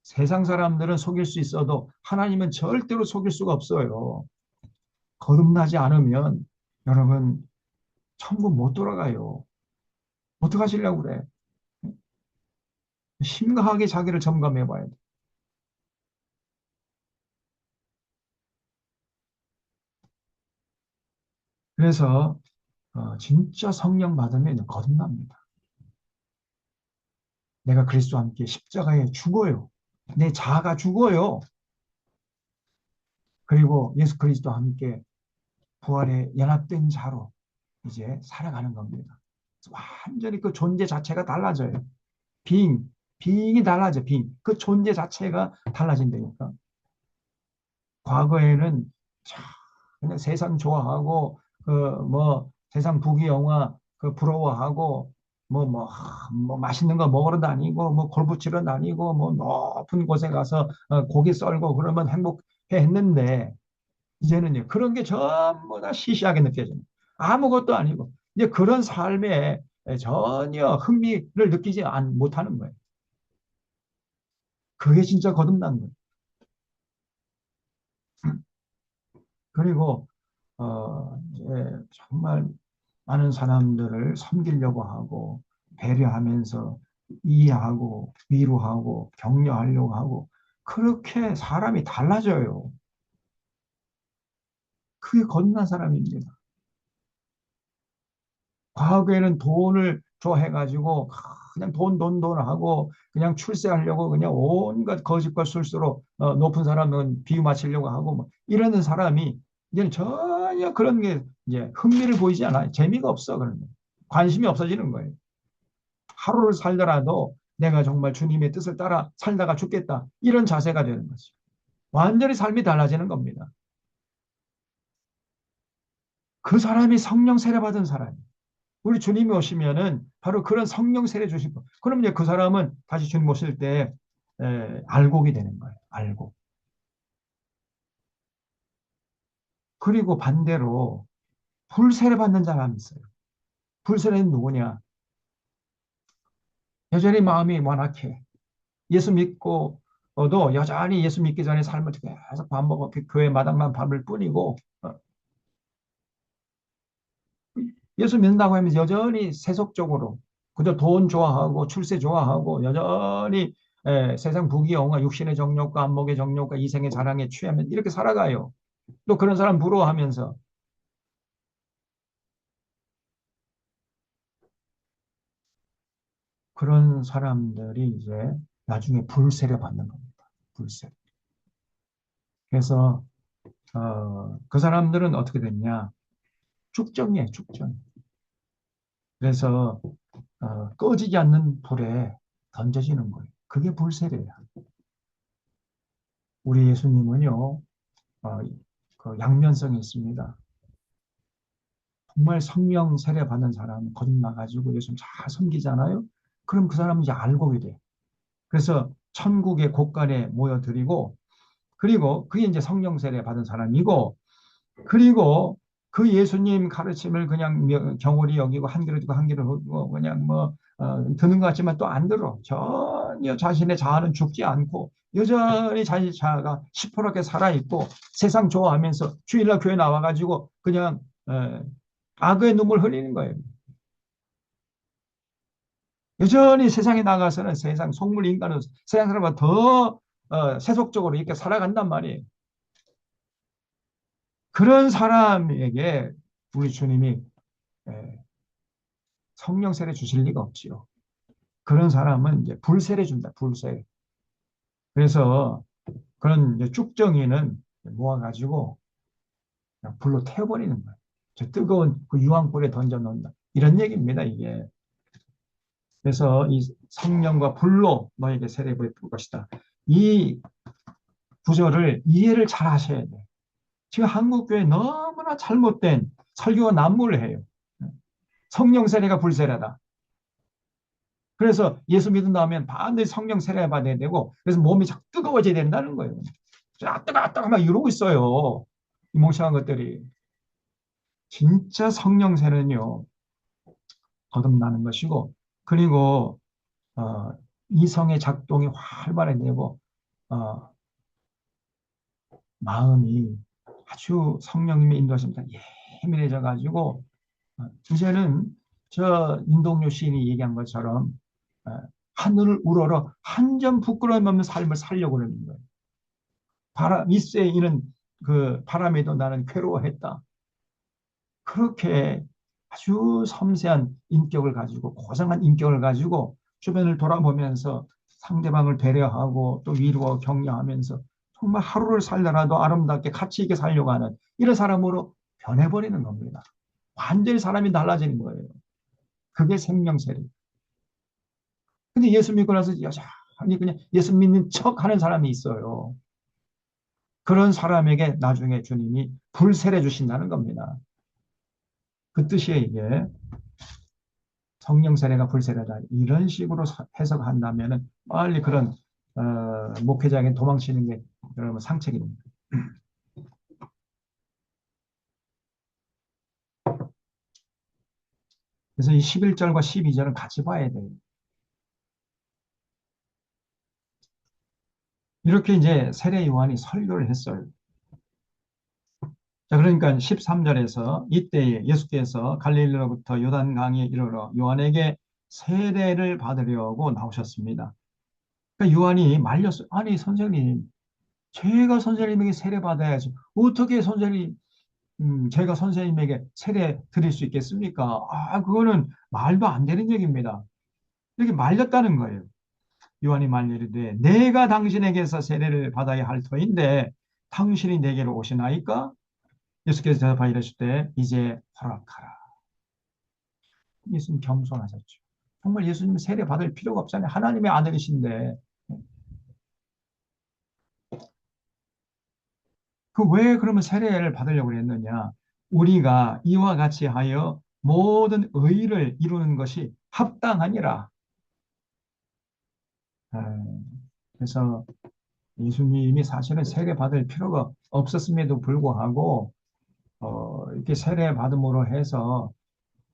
세상 사람들은 속일 수 있어도 하나님은 절대로 속일 수가 없어요. 거듭나지 않으면 여러분 천국 못 돌아가요. 어떡하시려고 그래? 심각하게 자기를 점검해 봐야 돼. 그래서 진짜 성령 받으면 거듭납니다. 내가 그리스도와 함께 십자가에 죽어요. 내 자아가 죽어요. 그리고 예수 그리스도와 함께 부활에 연합된 자로 이제 살아가는 겁니다. 완전히 그 존재 자체가 달라져요. 빙이 달라져, 빙. 그 존재 자체가 달라진다니까. 과거에는 그냥 세상 좋아하고, 세상 부귀영화, 부러워하고, 뭐 맛있는 거 먹으러 다니고, 뭐 골프 치러 다니고, 뭐 높은 곳에 가서 고기 썰고 그러면 행복해 했는데, 이제는요, 그런 게 전부 다 시시하게 느껴집니다. 아무것도 아니고, 이제 그런 삶에 전혀 흥미를 느끼지 못하는 거예요. 그게 진짜 거듭난 거예요. 그리고, 이제 정말 많은 사람들을 섬기려고 하고, 배려하면서 이해하고, 위로하고, 격려하려고 하고, 그렇게 사람이 달라져요. 그게 거듭난 사람입니다. 과거에는 돈을 좋아해가지고 그냥 돈 하고 그냥 출세하려고 그냥 온갖 거짓과 술수로 높은 사람은 비유 맞추려고 하고 뭐 이러는 사람이 이제는 전혀 그런 게 이제 흥미를 보이지 않아요. 재미가 없어 그런 거. 관심이 없어지는 거예요. 하루를 살더라도 내가 정말 주님의 뜻을 따라 살다가 죽겠다 이런 자세가 되는 거죠. 완전히 삶이 달라지는 겁니다. 그 사람이 성령 세례 받은 사람이에요. 우리 주님이 오시면은 바로 그런 성령 세례 주시고, 그럼 이제 그 사람은 다시 주님 오실 때 알곡이 되는 거예요. 알곡. 그리고 반대로 불세례 받는 사람이 있어요. 불세례는 누구냐? 여전히 마음이 완악해. 예수 믿고도 여전히 예수 믿기 전에 삶을 계속 반복하고 교회 마당만 밟을 뿐이고 예수 믿는다고 하면서 여전히 세속적으로 그저 돈 좋아하고 출세 좋아하고 여전히 세상 부귀영화 육신의 정욕과 안목의 정욕과 이생의 자랑에 취하면 이렇게 살아가요. 또 그런 사람 부러워하면서 그런 사람들이 이제 나중에 불세를 받는 겁니다. 불세. 그래서 그 사람들은 어떻게 됐냐? 축정이에요, 축정. 그래서 꺼지지 않는 불에 던져지는 거예요. 그게 불세례예요. 우리 예수님은요, 그 양면성이 있습니다. 정말 성령 세례 받는 사람 거듭나가지고 예수님 잘 섬기잖아요. 그럼 그 사람은 이제 알곡이 돼. 그래서 천국의 곳간에 모여드리고, 그리고 그게 이제 성령 세례 받은 사람이고, 그리고 그 예수님 가르침을 그냥 경홀히 여기고 한 귀로 듣고 한 귀로 듣고 그냥 듣는 것 같지만 또 안 들어. 전혀 자신의 자아는 죽지 않고 여전히 자기 자아가 시퍼렇게 살아있고 세상 좋아하면서 주일날 교회 나와가지고 그냥 악의 눈물 흘리는 거예요. 여전히 세상에 나가서는 세상 속물 인간은 세상 사람보다 더 세속적으로 이렇게 살아간단 말이에요. 그런 사람에게 우리 주님이 에, 성령 세례 주실 리가 없지요. 그런 사람은 이제 불세례 준다. 불세례. 그래서 그런 이제 쭉정이는 모아가지고 그냥 불로 태워버리는 거예요. 저 뜨거운 그 유황불에 던져 놓는다. 이런 얘기입니다. 이게. 그래서 이 성령과 불로 너에게 세례 부을 것이다. 이 구절을 이해를 잘 하셔야 돼요. 지금 한국교회 너무나 잘못된 설교가 난무를 해요. 성령 세례가 불세례다. 그래서 예수 믿은 다음에 반드시 성령 세례 받아야 되고, 그래서 몸이 자꾸 뜨거워져야 된다는 거예요. 뜨거 막 이러고 있어요. 이 멍청한 것들이. 진짜 성령 세례는요, 거듭나는 것이고, 그리고 어, 이성의 작동이 활발해지고 어, 마음이 아주 성령님의 인도하심에 예민해져 가지고 이제는 저 인동요 시인이 얘기한 것처럼 어, 하늘을 우러러 한 점 부끄러움 없는 삶을 살려고 그러는 거예요. 바람, 이세에 이는 그 바람에도 나는 괴로워했다. 그렇게 아주 섬세한 인격을 가지고 고상한 인격을 가지고 주변을 돌아보면서 상대방을 배려하고 또 위로하고 격려하면서 정말 하루를 살더라도 아름답게 가치 있게 살려고 하는 이런 사람으로 변해버리는 겁니다. 완전히 사람이 달라지는 거예요. 그게 생명세례. 근데 예수 믿고 나서 여전히 그냥 예수 믿는 척 하는 사람이 있어요. 그런 사람에게 나중에 주님이 불세례 주신다는 겁니다. 그 뜻이에요, 이게. 성령 세례가 불세례다. 이런 식으로 해석한다면은 빨리 그런 목회자에게 도망치는 게 여러분 상책입니다. 그래서 이 11절과 12절은 같이 봐야 돼요. 이렇게 이제 세례 요한이 설교를 했어요. 자, 그러니까 13절에서 이때에 예수께서 갈릴리로부터 요단강에 이르러 요한에게 세례를 받으려고 나오셨습니다. 그러니까 요한이 말렸어요. 아니, 선생님, 제가 선생님에게 세례 받아야지. 어떻게 선생님, 제가 선생님에게 세례 드릴 수 있겠습니까? 아, 그거는 말도 안 되는 얘기입니다. 이렇게 말렸다는 거예요. 요한이 말리되 내가 당신에게서 세례를 받아야 할 터인데 당신이 내게로 오시나이까? 예수께서 대답하여 이르실 때 이제 허락하라. 예수님 겸손하셨죠. 정말 예수님 세례 받을 필요가 없잖아요. 하나님의 아들이신데. 그 왜 그러면 세례를 받으려고 그랬느냐? 우리가 이와 같이 하여 모든 의를 이루는 것이 합당하니라. 그래서 예수님이 사실은 세례 받을 필요가 없었음에도 불구하고 이렇게 세례 받음으로 해서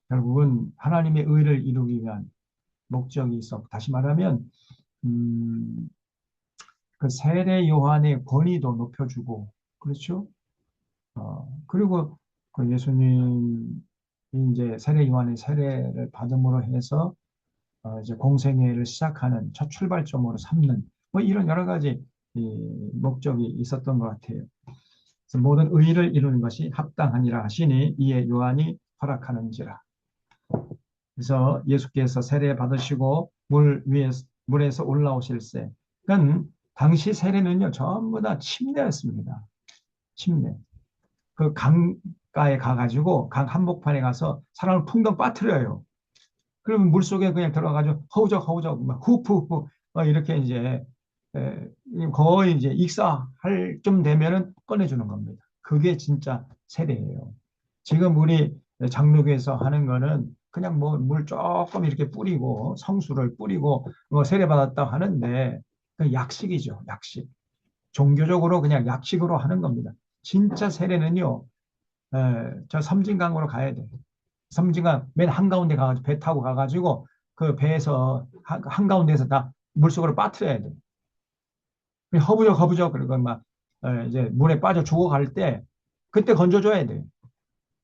결국은 하나님의 의를 이루기 위한 목적이 있어. 다시 말하면 음, 그 세례 요한의 권위도 높여주고 그렇죠. 그리고 그 예수님이 이제 세례 요한의 세례를 받음으로 해서 이제 공생애를 시작하는 첫 출발점으로 삼는 뭐 이런 여러 가지 이 목적이 있었던 것 같아요. 그래서 모든 의를 이루는 것이 합당하니라 하시니 이에 요한이 허락하는지라. 그래서 예수께서 세례 받으시고 물에서 올라오실세. 그러니까 당시 세례는요 전부 다 침례였습니다. 침례. 그 강가에 가가지고 강 한복판에 가서 사람을 풍덩 빠뜨려요. 그러면 물속에 그냥 들어가가지고 허우적 허우적 막 후프 후프 막 이렇게 이제 에, 거의 이제 익사할 좀 되면은 꺼내주는 겁니다. 그게 진짜 세례예요. 지금 우리 장로교에서 하는 거는 그냥 뭐 물 조금 이렇게 뿌리고 성수를 뿌리고 뭐 세례 받았다 하는데 그 약식이죠. 약식. 종교적으로 그냥 약식으로 하는 겁니다. 진짜 세례는요. 저 섬진강으로 가야 돼. 섬진강 맨 한가운데 가가지고 배 타고 가가지고 그 배에서 한가운데에서 다 물속으로 빠뜨려야 돼. 허부적 허부적 그리고 막 이제 물에 빠져 죽어갈 때 그때 건져줘야 돼.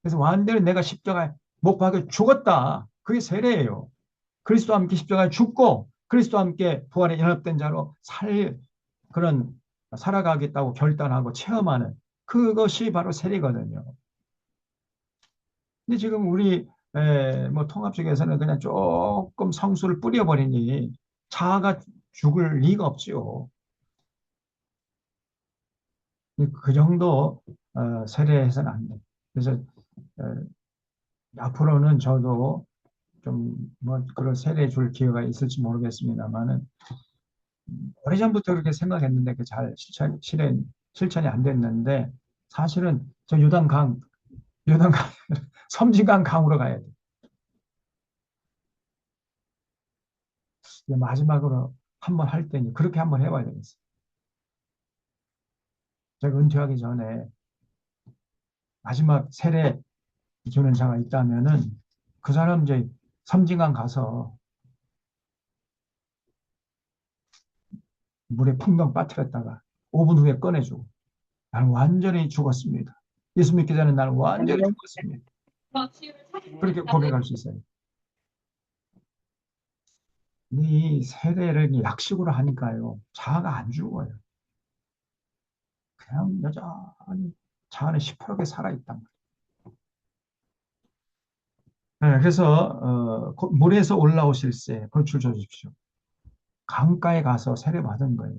그래서 완전히 내가 십자가에 못 박혀 죽었다. 그게 세례예요. 그리스도와 함께 십자가에 죽고 그리스도와 함께 부활에 연합된 자로 그런 살아가겠다고 결단하고 체험하는 그것이 바로 세례거든요. 근데 지금 우리 뭐 통합 쪽에서는 그냥 조금 성수를 뿌려버리니 자아가 죽을 리가 없지요. 그 정도 세례해서는 안 돼. 그래서 어, 앞으로는 저도 좀 뭐 그런 세례 줄 기회가 있을지 모르겠습니다만은 오래전부터 그렇게 생각했는데 그 잘 실천이 안 됐는데 사실은 저 요단강 섬진강 강으로 가야 돼. 마지막으로 한번 할 때니 그렇게 한번 해봐야 되겠어. 제가 은퇴하기 전에 마지막 세례 주는 자가 있다면은 그 사람 이제 섬진강 가서 물에 풍덩 빠뜨렸다가 5분 후에 꺼내주고 나는 완전히 죽었습니다. 예수 믿기 전에 나는 완전히 죽었습니다. 그렇게 고백할 수 있어요. 이 세례를 약식으로 하니까요. 자아가 안 죽어요. 그냥 여전히 자아는 시퍼렇게 살아있단 말이에요. 네, 그래서 물에서 올라오실세 건출 주십시오. 강가에 가서 세례 받은 거예요.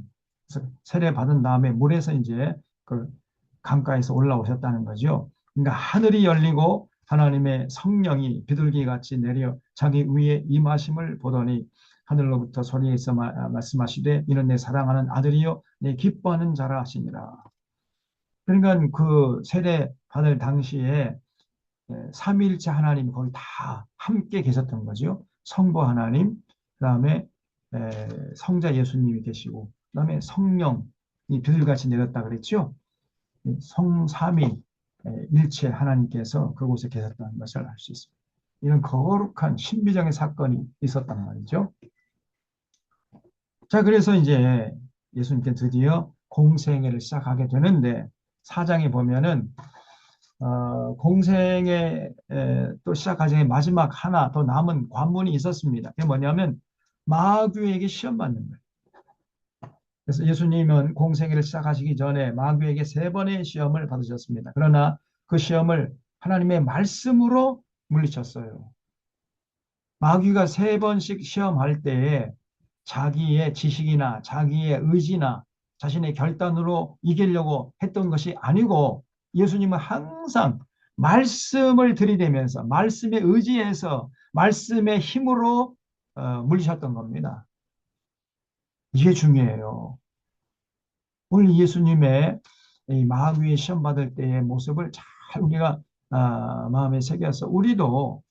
그래서 세례 받은 다음에 물에서 이제 그 강가에서 올라오셨다는 거죠. 그러니까 하늘이 열리고 하나님의 성령이 비둘기 같이 내려 자기 위에 임하심을 보더니 하늘로부터 소리에서 말씀하시되 이는 내 사랑하는 아들이요 내 기뻐하는 자라 하시니라. 그러니까 그 세례 받을 당시에 삼위일체 하나님이 거의 다 함께 계셨던 거죠. 성부 하나님, 그다음에 성자 예수님이 계시고, 그다음에 성령이 비둘기같이 내렸다 그랬죠. 성삼위 일체 하나님께서 그곳에 계셨다는 것을 알 수 있습니다. 이런 거룩한 신비적인 사건이 있었단 말이죠. 자, 그래서 이제 예수님께 드디어 공생애를 시작하게 되는데, 사장에 보면은 공생애 또 시작하기 전에 마지막 하나 더 남은 관문이 있었습니다. 그게 뭐냐면 마귀에게 시험 받는 거예요. 그래서 예수님은 공생애를 시작하시기 전에 마귀에게 세 번의 시험을 받으셨습니다. 그러나 그 시험을 하나님의 말씀으로 물리쳤어요. 마귀가 세 번씩 시험할 때에 자기의 지식이나 자기의 의지나 자신의 결단으로 이기려고 했던 것이 아니고, 예수님은 항상 말씀을 들이대면서 말씀에 의지해서 말씀의 힘으로 물리셨던 겁니다. 이게 중요해요. 오늘 예수님의 이 마귀의 시험 받을 때의 모습을 잘 우리가 마음에 새겨서 우리도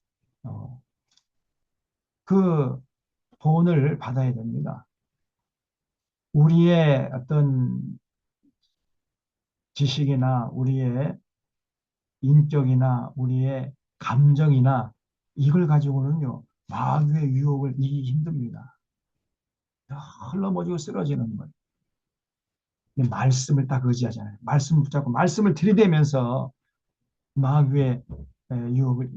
어, 그 본을 받아야 됩니다. 우리의 어떤 지식이나 우리의 인격이나 우리의 감정이나 이걸 가지고는요, 마귀의 유혹을 이기기 힘듭니다. 흘러머지고 쓰러지는 거예요. 말씀을 딱 의지하잖아요. 말씀을 붙잡고 말씀을 들이대면서 마귀의 유혹을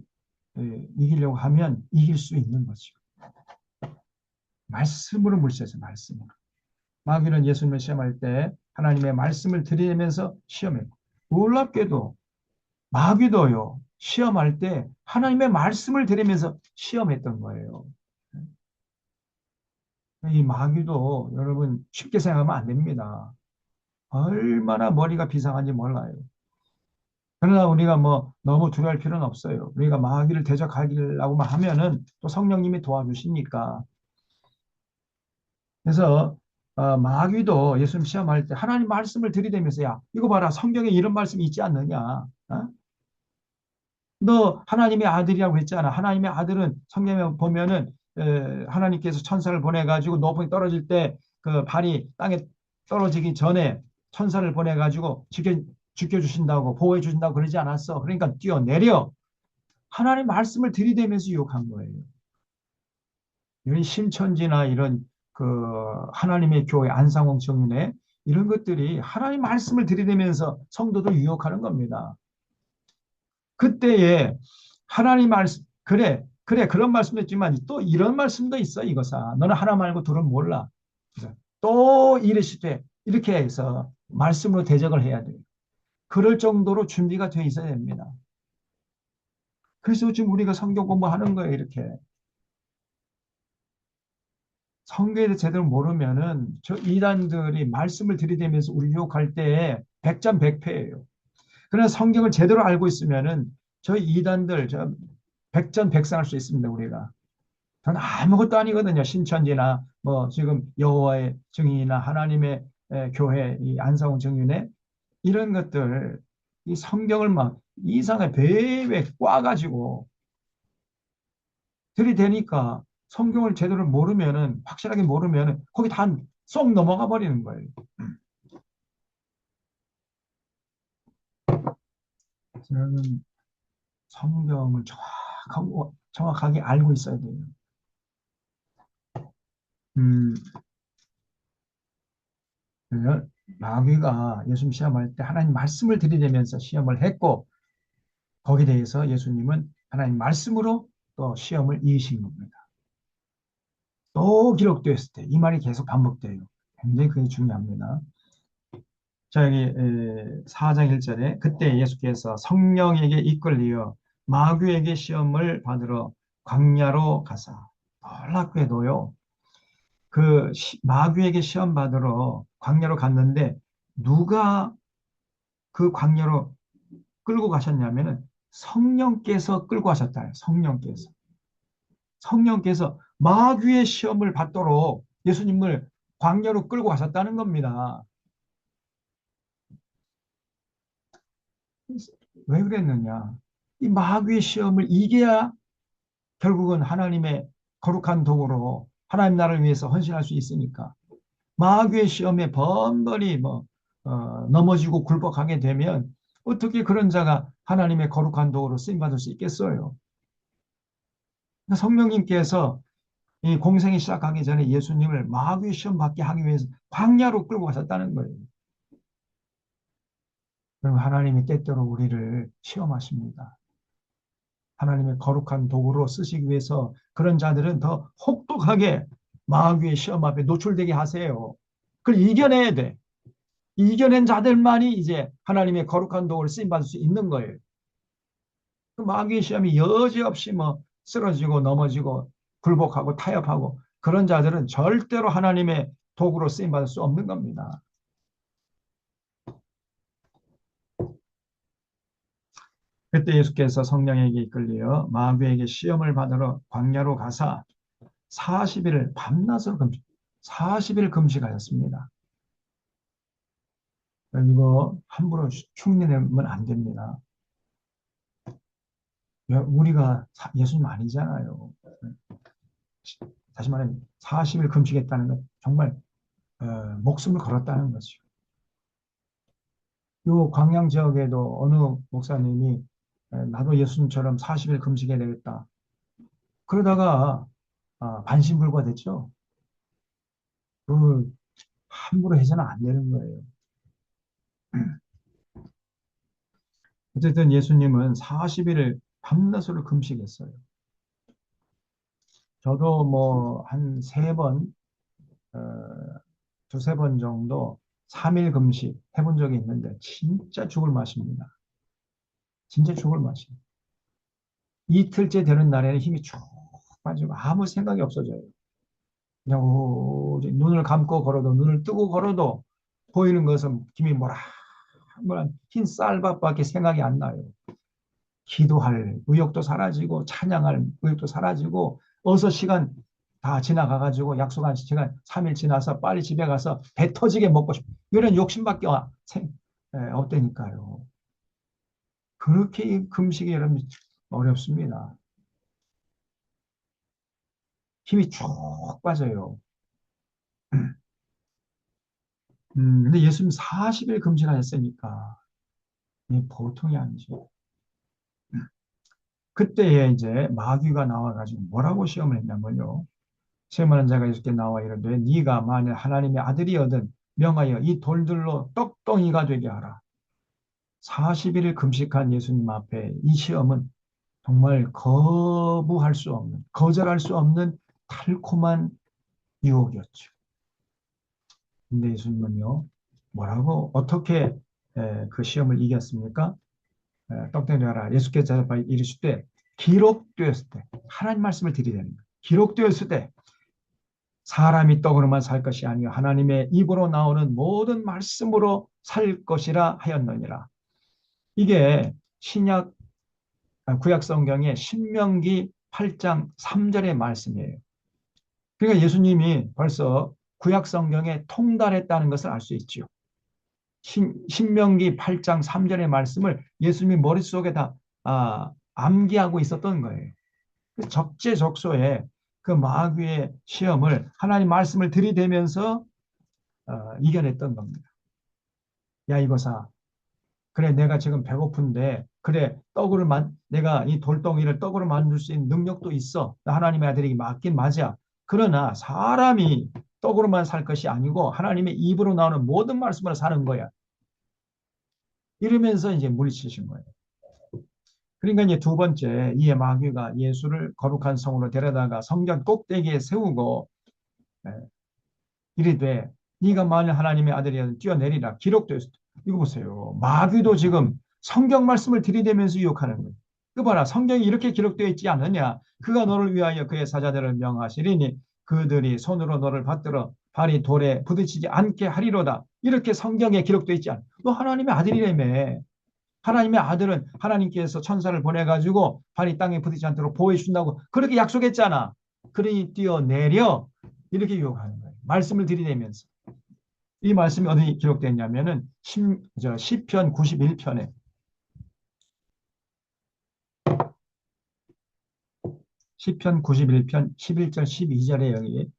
이기려고 하면 이길 수 있는 거죠. 말씀으로 물세서 말씀으로. 마귀는 예수님을 시험할 때 하나님의 말씀을 들이대면서 시험했고, 놀랍게도 마귀도요, 시험할 때 하나님의 말씀을 들으면서 시험했던 거예요. 이 마귀도 여러분 쉽게 생각하면 안 됩니다. 얼마나 머리가 비상한지 몰라요. 그러나 우리가 뭐 너무 두려워할 필요는 없어요. 우리가 마귀를 대적하려고만 하면은 또 성령님이 도와주시니까. 그래서 마귀도 예수님 시험할 때 하나님 말씀을 들이대면서, 야, 이거 봐라, 성경에 이런 말씀이 있지 않느냐? 너 하나님의 아들이라고 했잖아. 하나님의 아들은 성경에 보면은 하나님께서 천사를 보내가지고 높이 떨어질 때 그 발이 땅에 떨어지기 전에 천사를 보내가지고 지켜주신다고 보호해 주신다고 그러지 않았어. 그러니까 뛰어내려. 하나님 말씀을 들이대면서 유혹한 거예요. 이런 신천지나 이런 그 하나님의 교회 안상홍 정윤회 이런 것들이 하나님 말씀을 들이대면서 성도들 유혹하는 겁니다. 그때에 하나님 말씀, 그래, 그래, 그런 말씀도 있지만 또 이런 말씀도 있어, 이거사. 너는 하나 말고 둘은 몰라. 또 이르시되, 이렇게 해서 말씀으로 대적을 해야 돼요. 그럴 정도로 준비가 돼 있어야 됩니다. 그래서 지금 우리가 성경 공부하는 거예요, 이렇게. 성경에 대해 제대로 모르면은 저 이단들이 말씀을 들이대면서 우리 유혹할 때에 백전백패예요. 그러나 성경을 제대로 알고 있으면은 저 이단들 저 백전백승할 수 있습니다, 우리가. 저는 아무것도 아니거든요. 신천지나 뭐 지금 여호와의 증인이나 하나님의 교회 이 안상훈 증인의 이런 것들 이 성경을 막 이상하게 배에 꽈가지고 들이대니까 성경을 제대로 모르면은 확실하게 모르면은 거기 다 쏙 넘어가 버리는 거예요. 저는 성경을 정확하게 알고 있어야 돼요. 음, 마귀가 예수님 시험할 때 하나님 말씀을 들이대면서 시험을 했고, 거기에 대해서 예수님은 하나님 말씀으로 또 시험을 이기신 겁니다. 또 기록되었을 때 이 말이 계속 반복돼요. 굉장히 그게 중요합니다. 자, 여기 4장 1절에 그때 예수께서 성령에게 이끌리어 마귀에게 시험을 받으러 광야로 가사. 놀랍게도요. 그 마귀에게 시험 받으러 광야로 갔는데 누가 그 광야로 끌고 가셨냐면은 성령께서 끌고 가셨다. 성령께서. 성령께서 마귀의 시험을 받도록 예수님을 광야로 끌고 가셨다는 겁니다. 왜 그랬느냐? 이 마귀의 시험을 이겨야 결국은 하나님의 거룩한 도구로 하나님 나라를 위해서 헌신할 수 있으니까. 마귀의 시험에 번번이 넘어지고 굴복하게 되면 어떻게 그런 자가 하나님의 거룩한 도구로 쓰임받을 수 있겠어요? 그러니까 성령님께서 이 공생이 시작하기 전에 예수님을 마귀의 시험 받게 하기 위해서 광야로 끌고 가셨다는 거예요. 그럼 하나님이 때때로 우리를 시험하십니다. 하나님의 거룩한 도구로 쓰시기 위해서 그런 자들은 더 혹독하게 마귀의 시험 앞에 노출되게 하세요. 그걸 이겨내야 돼. 이겨낸 자들만이 이제 하나님의 거룩한 도구를 쓰임받을 수 있는 거예요. 그 마귀의 시험이 여지없이 쓰러지고 넘어지고 굴복하고 타협하고 그런 자들은 절대로 하나님의 도구로 쓰임받을 수 없는 겁니다. 그때 예수께서 성령에게 이끌려 마귀에게 시험을 받으러 광야로 가사 40일을 밤낮으로 40일 금식하였습니다. 이거 함부로 흉내내면 안 됩니다. 우리가 예수님 아니잖아요. 다시 말해 40일 금식했다는 건 정말 목숨을 걸었다는 거죠. 요 광양 지역에도 어느 목사님이 나도 예수님처럼 40일 금식해야 되겠다. 그러다가 반신불과 됐죠. 그 함부로 해서는 안 되는 거예요. 어쨌든 예수님은 40일을 밤낮으로 금식했어요. 저도 한 세 번, 어, 두세 번 정도 3일 금식 해본 적이 있는데 진짜 죽을 맛입니다. 진짜 죽을 맛이에요. 이틀째 되는 날에는 힘이 쭉 빠지고 아무 생각이 없어져요. 그냥 오직 눈을 감고 걸어도 눈을 뜨고 걸어도 보이는 것은 김이 모락모락 흰 쌀밥밖에 생각이 안 나요. 기도할 의욕도 사라지고 찬양할 의욕도 사라지고 어서 시간 다 지나가가지고 약속한 시간 3일 지나서 빨리 집에 가서 배 터지게 먹고 싶어. 이런 욕심밖에 없다니까요. 그렇게 금식이 여러분 어렵습니다. 힘이 쭉 빠져요. 근데 예수님 40일 금식하셨으니까 이게 보통이 아니죠. 그때에 이제 마귀가 나와가지고 뭐라고 시험을 했냐면요. 시험하는 자가 예수께 나와 이르되 네가 만일 하나님의 아들이거든 명하여 이 돌들로 떡덩이가 되게 하라. 40일 금식한 예수님 앞에 이 시험은 정말 거부할 수 없는, 거절할 수 없는 달콤한 유혹이었죠. 근데 예수님은요, 뭐라고, 어떻게 그 시험을 이겼습니까? 떡덩이 하라. 예수께서 이르시되 기록되었을 때, 하나님 말씀을 드리는 거예요. 기록되었을 때, 사람이 떡으로만 살 것이 아니요 하나님의 입으로 나오는 모든 말씀으로 살 것이라 하였느니라. 이게 구약 성경의 신명기 8장 3절의 말씀이에요. 그러니까 예수님이 벌써 구약 성경에 통달했다는 것을 알 수 있죠. 신명기 8장 3절의 말씀을 예수님이 머릿속에 다 암기하고 있었던 거예요. 적재적소에 그 마귀의 시험을 하나님 말씀을 들이대면서 이겨냈던 겁니다. 야 이거사, 그래 내가 지금 배고픈데 그래 내가 이 돌덩이를 떡으로 만들 수 있는 능력도 있어. 하나님의 아들에게 맞긴 맞아. 그러나 사람이 떡으로만 살 것이 아니고 하나님의 입으로 나오는 모든 말씀으로 사는 거야. 이러면서 이제 물리치신 거예요. 그러니까 이제 두 번째 이에 마귀가 예수를 거룩한 성으로 데려다가 성전 꼭대기에 세우고 이르되 네가 만일 하나님의 아들이라면 뛰어내리라 기록되었다. 이거 보세요. 마귀도 지금 성경 말씀을 들이대면서 유혹하는 거예요. 그 봐라 성경이 이렇게 기록되어 있지 않느냐. 그가 너를 위하여 그의 사자들을 명하시리니 그들이 손으로 너를 받들어 발이 돌에 부딪히지 않게 하리로다. 이렇게 성경에 기록되어 있지 않아. 너 하나님의 아들이라며. 하나님의 아들은 하나님께서 천사를 보내가지고 발이 땅에 부딪히지 않도록 보호해 준다고 그렇게 약속했잖아. 그러니 뛰어내려 이렇게 유혹하는 거예요. 말씀을 들이대면서. 이 말씀이 어디 기록되어 있냐면은 시편 91편에 시편 91편 11절 12절에 여기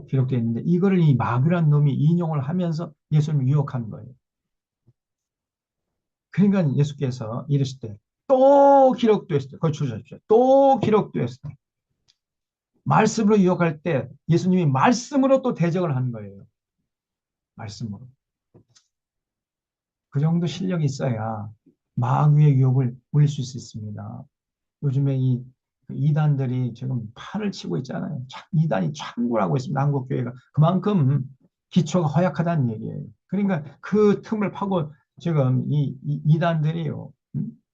기록되어 있는데 이거를 이 마귀란 놈이 인용을 하면서 예수님을 유혹한 거예요. 그러니까 예수께서 이랬을 때 또 기록되었을 때, 그걸 주셨죠. 또 되었을 때, 말씀으로 유혹할 때 예수님이 말씀으로 또 대적을 하는 거예요. 말씀으로. 그 정도 실력이 있어야 마귀의 유혹을 물릴 수 있습니다. 요즘에 이 이단들이 지금 판을 치고 있잖아요. 이단이 창궐하고 있습니다. 한국교회가. 그만큼 기초가 허약하다는 얘기예요. 그러니까 그 틈을 파고 지금 이 이단들이요.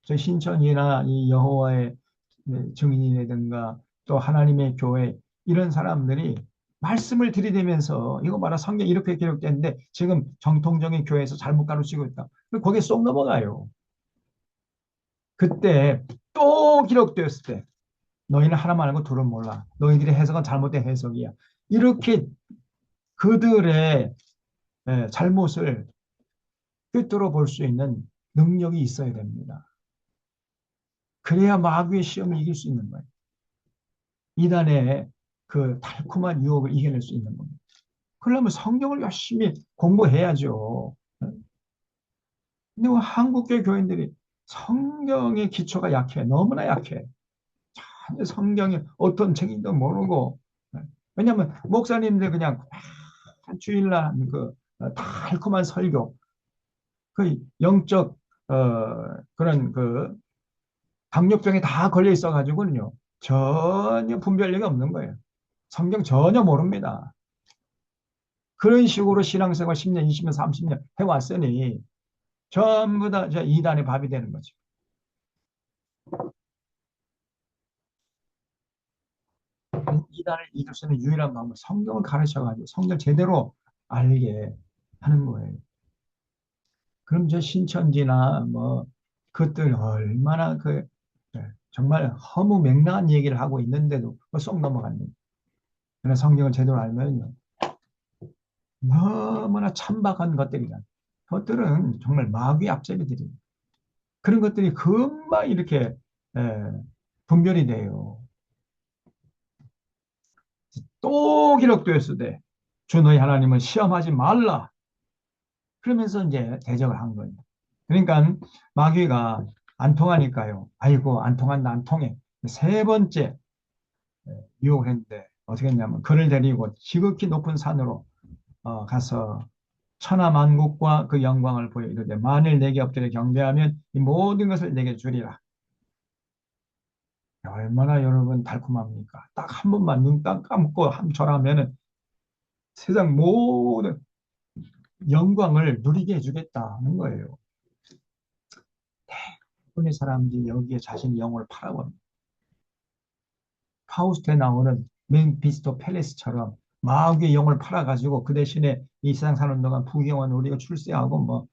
저 신천이나 이 여호와의 증인이라든가 또 하나님의 교회 이런 사람들이 말씀을 들이대면서 이거 봐라 성경 이렇게 기록됐는데 지금 정통적인 교회에서 잘못 가르치고 있다. 거기에 쏙 넘어가요. 그때 또 기록되었을 때 너희는 하나만 알고 둘은 몰라. 너희들의 해석은 잘못된 해석이야. 이렇게 그들의 잘못을 꿰뚫어 볼 수 있는 능력이 있어야 됩니다. 그래야 마귀의 시험을 이길 수 있는 거예요. 이단의 그 달콤한 유혹을 이겨낼 수 있는 겁니다. 그러려면 성경을 열심히 공부해야죠. 근데 한국계 교인들이 성경의 기초가 약해. 너무나 약해. 성경이 어떤 책인도 모르고. 왜냐하면 목사님들 그냥 주일날 그 달콤한 설교, 그 영적 그런 그 당뇨병에 다 걸려 있어가지고는요 전혀 분별력이 없는 거예요. 성경 전혀 모릅니다. 그런 식으로 신앙생활 10년, 20년, 30년 해왔으니 전부 다 이단의 밥이 되는 거죠. 이단을 이길 수 있는 유일한 방법, 성경을 가르쳐가지고 성경 제대로 알게 하는 거예요. 그럼 저 신천지나 뭐 그것들 얼마나 정말 허무맹랑한 얘기를 하고 있는데도 쏙 넘어갑니다. 그러나 성경을 제대로 알면요 너무나 천박한 것들이다. 그것들은 정말 마귀의 앞제비들입니다. 그런 것들이 금방 이렇게 분별이 돼요. 또 기록되었으되 주 너희 하나님을 시험하지 말라. 그러면서 이제 대적을 한 거예요. 그러니까 마귀가 안 통하니까요. 아이고 안 통한다 안 통해. 세 번째 유혹을 했는데 어떻게 했냐면 그를 데리고 지극히 높은 산으로 가서 천하만국과 그 영광을 보여 이르되 만일 내게 엎드려 경배하면 이 모든 것을 내게 주리라. 얼마나 여러분 달콤합니까? 딱 한 번만 눈 딱 감고 절하면은 세상 모든 영광을 누리게 해주겠다는 거예요. 대부분의 사람들이 여기에 자신의 영혼을 팔아버립니다. 파우스트에 나오는 멤피스토 팰리스처럼 마귀의 영을 팔아가지고 그 대신에 이 세상 사는 동안 부귀영화는 우리가 출세하고 뭐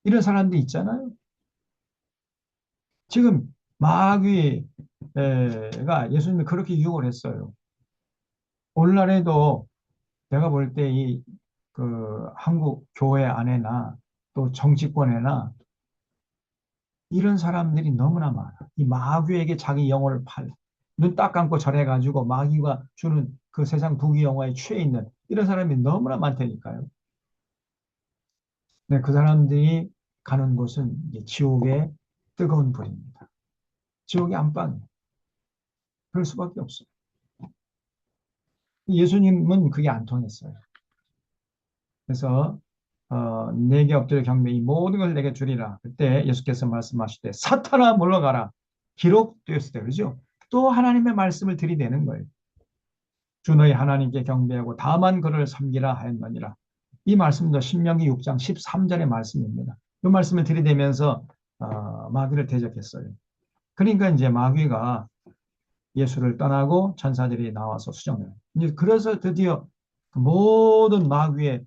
이런 사람들 있잖아요. 지금 마귀가 예수님이 그렇게 유혹을 했어요. 오늘날에도 내가 볼 때 이 그 한국 교회 안에나 또 정치권에나 이런 사람들이 너무나 많아. 이 마귀에게 자기 영혼을 눈 딱 감고 절해가지고 마귀가 주는 그 세상 부귀영화에 취해 있는 이런 사람이 너무나 많다니까요. 네, 그 사람들이 가는 곳은 이제 지옥의 뜨거운 불입니다. 지옥의 안방이에요. 그럴 수밖에 없어요. 예수님은 그게 안 통했어요. 그래서 내게 엎드려 경배 이 모든 걸 내게 주리라. 그때 예수께서 말씀하실 때 사탄아 물러가라. 기록되었을 때 그러죠. 또 하나님의 말씀을 들이대는 거예요. 주 너희 하나님께 경배하고 다만 그를 섬기라 하였느니라. 이 말씀도 신명기 6장 13절의 말씀입니다. 이 말씀을 들이대면서 마귀를 대적했어요. 그러니까 이제 마귀가 예수를 떠나고 천사들이 나와서 수정해요. 이제 그래서 드디어 그 모든 마귀의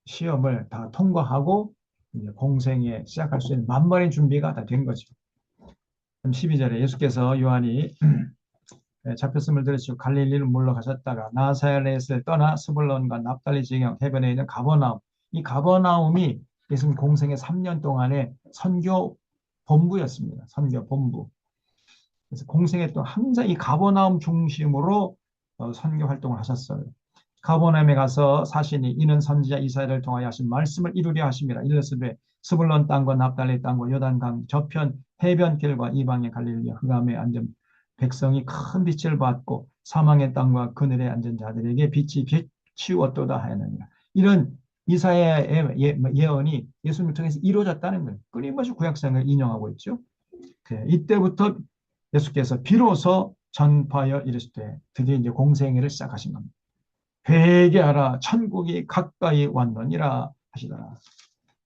시험을 다 통과하고 이제 공생에 시작할 수 있는 만반의 준비가 다 된 거죠. 12절에 예수께서 요한이 잡혔음을 들으시고 갈릴리를 물러가셨다가 나사렛을 떠나 스불론과 납달리 지경 해변에 있는 가버나움. 이 가버나움이 예수님 공생의 3년 동안의 선교 본부였습니다. 선교 본부. 그래서 공생에 또 항상 이 가버나움 중심으로 선교 활동을 하셨어요. 가버나움에 가서 사시니 이는 선지자 이사야를 통하여 하신 말씀을 이루려 하심이라. 이르시되 스불론 땅과 납달리 땅과 요단강 저편 해변길과 이방의 갈릴리 흑암에 앉은 백성이 큰 빛을 받고 사망의 땅과 그늘에 앉은 자들에게 빛이 비치웠도다 하였느니라. 이런 이사야의 예언이 예수님을 통해서 이루어졌다는 거예요. 끊임없이 구약성을 인용하고 있죠. 이때부터 예수께서 비로소 전파하여 이르시되 드디어 이제 공생애를 시작하신 겁니다. 회개하라 천국이 가까이 왔느니라 하시더라.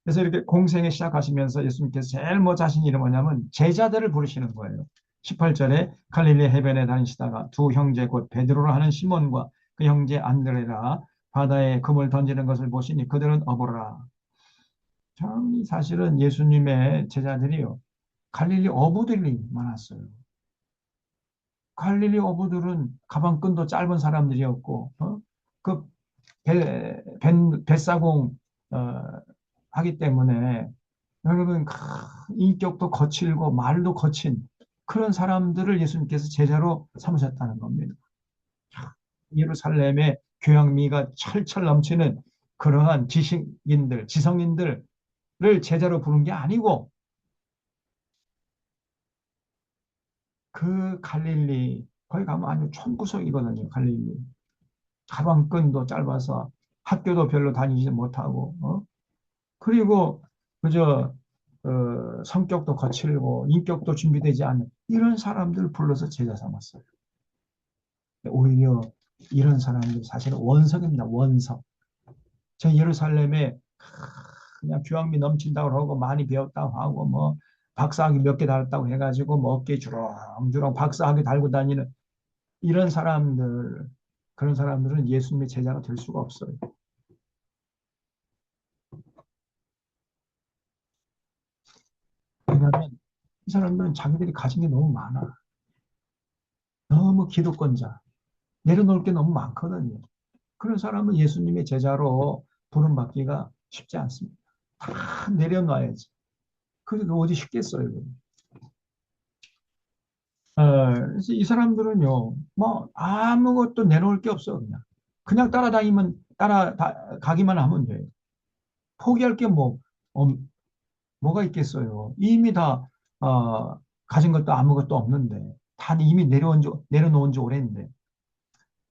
그래서 이렇게 공생애 시작하시면서 예수님께서 제일 뭐 자신 이름 뭐냐면 제자들을 부르시는 거예요. 18절에 갈릴리 해변에 다니시다가 두 형제 곧 베드로라 하는 시몬과 그 형제 안드레라 바다에 금을 던지는 것을 보시니 그들은 어부라. 참 사실은 예수님의 제자들이요. 갈릴리 어부들이 많았어요. 갈릴리 어부들은 가방끈도 짧은 사람들이었고, 그 뱃사공 하기 때문에 여러분 인격도 거칠고 말도 거친 그런 사람들을 예수님께서 제자로 삼으셨다는 겁니다. 예루살렘의 교양미가 철철 넘치는 그러한 지식인들, 지성인들을 제자로 부른 게 아니고 그 갈릴리 거기 가면 아주 천구석이거든요. 갈릴리. 가방끈도 짧아서 학교도 별로 다니지 못하고 그리고 그저 성격도 거칠고 인격도 준비되지 않은 이런 사람들 불러서 제자 삼았어요. 오히려 이런 사람들 사실은 원석입니다. 원석. 저 예루살렘에 그냥 교양미 넘친다고 하고 많이 배웠다고 하고 뭐 박사학위 몇 개 달았다고 해가지고 뭐 어깨에 주렁주렁 박사학위 달고 다니는 이런 사람들 그런 사람들은 예수님의 제자가 될 수가 없어요. 왜냐하면 이 사람들은 자기들이 가진 게 너무 많아. 너무 기득권자. 내려놓을 게 너무 많거든요. 그런 사람은 예수님의 제자로 부름받기가 쉽지 않습니다. 다 내려놔야지. 그게 어디 쉽겠어요. 그래서 이 사람들은요, 뭐, 아무것도 내놓을 게 없어, 그냥. 그냥 따라다니면, 가기만 하면 돼요. 포기할 게 뭐, 뭐가 있겠어요. 이미 다, 가진 것도 아무것도 없는데, 다 이미 내려놓은 지 오래인데.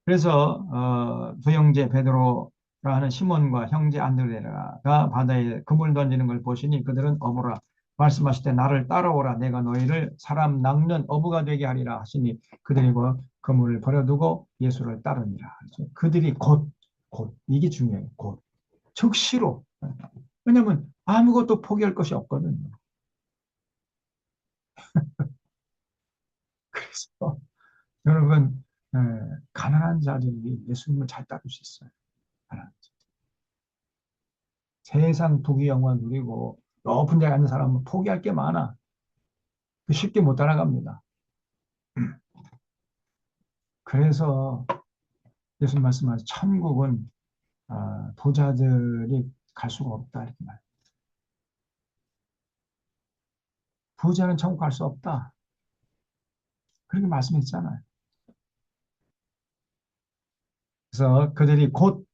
그래서 두 형제 베드로라 하는 시몬과 형제 안드레라가 바다에 그물 던지는 걸 보시니 그들은 어부라 말씀하실 때 나를 따라오라 내가 너희를 사람 낚는 어부가 되게 하리라 하시니 그들이 그 그물을 버려두고 예수를 따르니라. 그들이 곧 이게 중요해요. 곧 즉시로 왜냐하면 아무것도 포기할 것이 없거든요. 그래서 여러분 가난한 자들이 예수님을 잘 따를 수 있어요. 세상 부귀 영화 누리고 높은 자에 앉는 사람은 포기할 게 많아. 쉽게 못 따라갑니다. 그래서 예수님 말씀하신 천국은 부자들이 갈 수가 없다 이렇게 말. 부자는 천국 갈 수 없다. 그렇게 말씀했잖아요. 그래서 그들이 곧